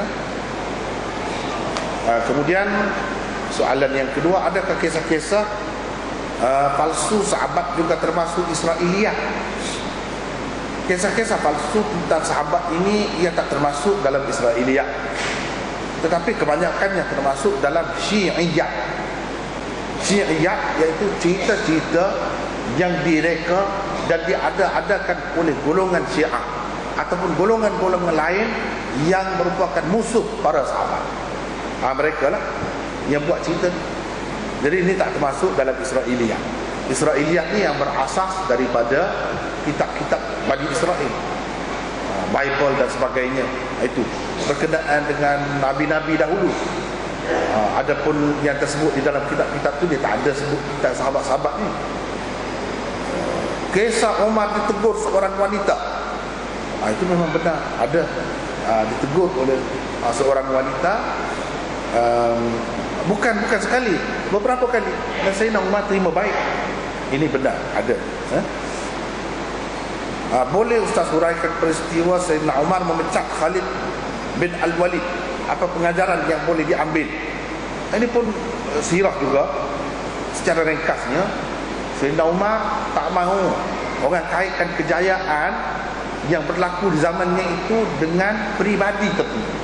Kemudian soalan yang kedua, adakah kisah-kisah palsu sahabat juga termasuk Israiliyat? Kisah-kisah palsu tentang sahabat ini ia tak termasuk dalam Israiliyat, tetapi kebanyakannya termasuk dalam Syi'iyat. Syi'iyat iaitu cerita-cerita yang direka dan diada-adakan oleh golongan Syiah ataupun golongan-golongan lain yang merupakan musuh para sahabat. Mereka lah yang buat cerita ni. Jadi ini tak termasuk dalam Israiliyat. Israiliyat ni yang berasas daripada kitab-kitab Bani Israel, Bible dan sebagainya. Itu berkenaan dengan nabi-nabi dahulu. Adapun yang tersebut di dalam kitab-kitab tu dia tak ada sebut kitab sahabat-sahabat ni. Kisah Umar ditegur seorang wanita, itu memang benar ada. Ditegur oleh seorang wanita, bukan sekali, beberapa kali, dan Sayyidina Umar terima baik. Ini benar ada. Boleh Ustaz huraikan peristiwa Sayyidina Umar memecat Khalid bin Al-Walid? Apa pengajaran yang boleh diambil? Ini pun sirah juga. Secara ringkasnya, Sayyidina Umar tak mahu orang kaitkan kejayaan yang berlaku di zamannya itu dengan peribadi tertentu.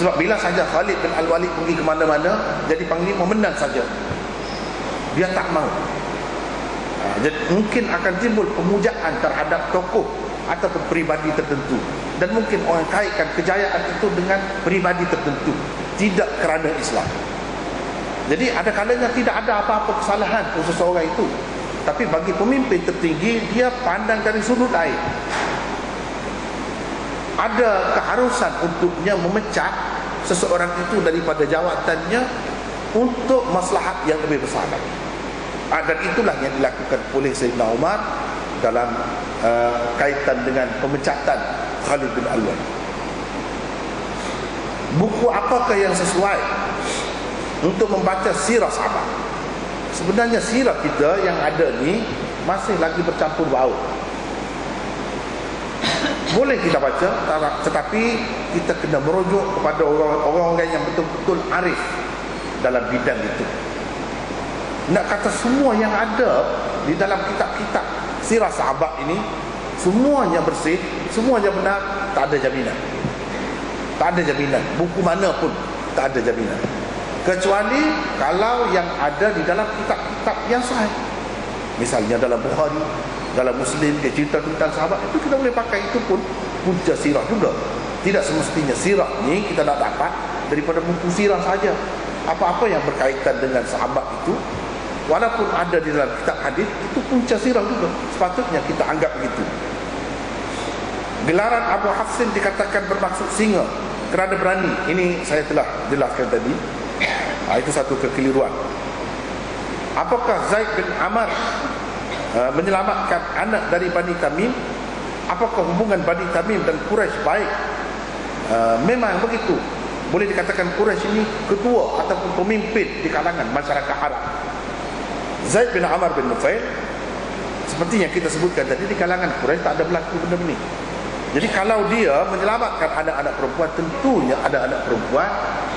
Sebab bila saja Khalid bin Al-Walid pergi ke mana-mana jadi panglima, menang saja, dia tak mahu. Jadi mungkin akan timbul pemujaan terhadap tokoh atau peribadi tertentu, dan mungkin orang kaitkan kejayaan itu dengan peribadi tertentu, tidak kerana Islam. Jadi ada kalanya tidak ada apa-apa kesalahan seseorang itu, tapi bagi pemimpin tertinggi dia pandang dari sudut lain. Ada keharusan untuknya memecat seseorang itu daripada jawatannya untuk maslahat yang lebih besar lagi. Dan itulah yang dilakukan oleh Sayyidina Umar dalam kaitan dengan pemecatan Khalid bin Al-Walid. Buku apakah yang sesuai untuk membaca sirah sahabat? Sebenarnya sirah kita yang ada ni masih lagi bercampur baur. Boleh kita baca, tetapi kita kena merujuk kepada orang-orang yang betul-betul arif dalam bidang itu. Nak kata semua yang ada di dalam kitab-kitab sirah sahabat ini semuanya bersih, semuanya benar, tak ada jaminan. Tak ada jaminan. Buku mana pun tak ada jaminan, kecuali kalau yang ada di dalam kitab-kitab yang sahih. Misalnya dalam Bukhari, dalam Muslim, dia cerita tentang sahabat, itu kita boleh pakai. Itu pun punca sirah juga. Tidak semestinya sirah ni kita nak dapat daripada buku sirah saja. Apa-apa yang berkaitan dengan sahabat itu, walaupun ada di dalam kitab hadis, itu punca sirah juga. Sepatutnya kita anggap begitu. Gelaran Abu Hafsin dikatakan bermaksud singa kerana berani. Ini saya telah jelaskan tadi. Itu satu kekeliruan. Apakah Zaid bin Amr menyelamatkan anak dari Bani Tamim? Apakah hubungan Bani Tamim dan Quraisy baik? Memang begitu. Boleh dikatakan Quraisy ini ketua ataupun pemimpin di kalangan masyarakat Arab. Zaid bin Amr bin Nufail, seperti yang kita sebutkan tadi, di kalangan Quraisy tak ada berlaku benda ini. Jadi kalau dia menyelamatkan anak-anak perempuan, tentunya ada anak perempuan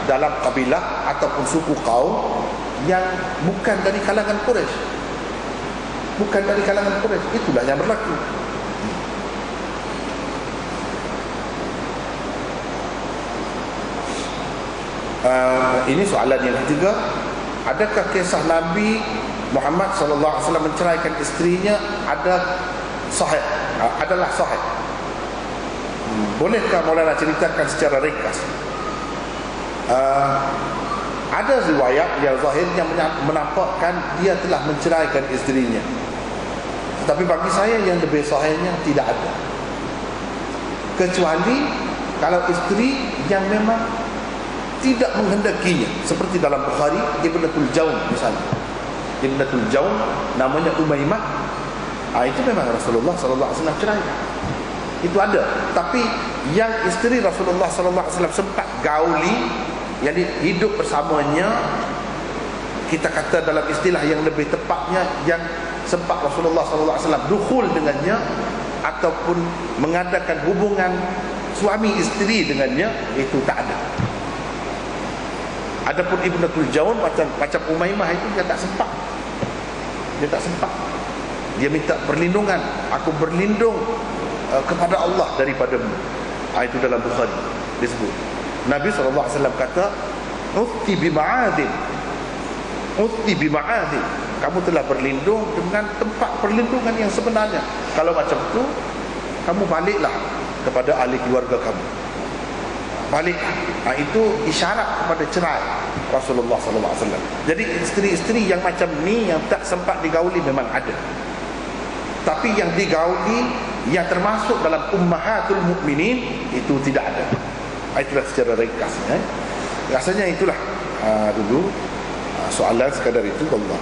dalam kabilah ataupun suku kaum yang bukan dari kalangan Quraisy. Bukan dari kalangan Quraisy, itulah yang berlaku. Ini soalan yang ketiga. Adakah kisah Nabi Muhammad SAW menceraikan isterinya adalah sahih? Bolehkah Maulana ceritakan secara ringkas? Ada riwayat yang zahirnya menampakkan dia telah menceraikan isterinya, tetapi bagi saya yang lebih sahihnya tidak ada, kecuali kalau isteri yang memang tidak menghendakinya, seperti dalam Bukhari, Ibnatul Jaun misalnya. Ibnatul Jaun namanya Umaymah, itu memang Rasulullah SAW ceraikan. Itu ada. Tapi yang isteri Rasulullah SAW sempat gauli, yang hidup bersamanya, kita kata dalam istilah yang lebih tepatnya, yang sempat Rasulullah SAW dukhul dengannya ataupun mengadakan hubungan suami isteri dengannya, itu tak ada. Adapun Ibnatul Jaun macam Umaymah itu dia tak sempat. Dia minta perlindungan. Aku berlindung kepada Allah daripadamu. Itu dalam Bukhari disebut. Nabi SAW kata, Uthti bima'adin. Kamu telah berlindung dengan tempat perlindungan yang sebenarnya. Kalau macam itu, kamu baliklah kepada ahli keluarga kamu. Baliklah. Itu isyarat kepada cerai Rasulullah SAW. Jadi isteri-isteri yang macam ni, yang tak sempat digauli memang ada. Tapi yang digauli, yang termasuk dalam ummahatul mukminin, itu tidak ada. Itulah secara ringkas. Rasanya itulah dulu soalan sekadar itu. Allah.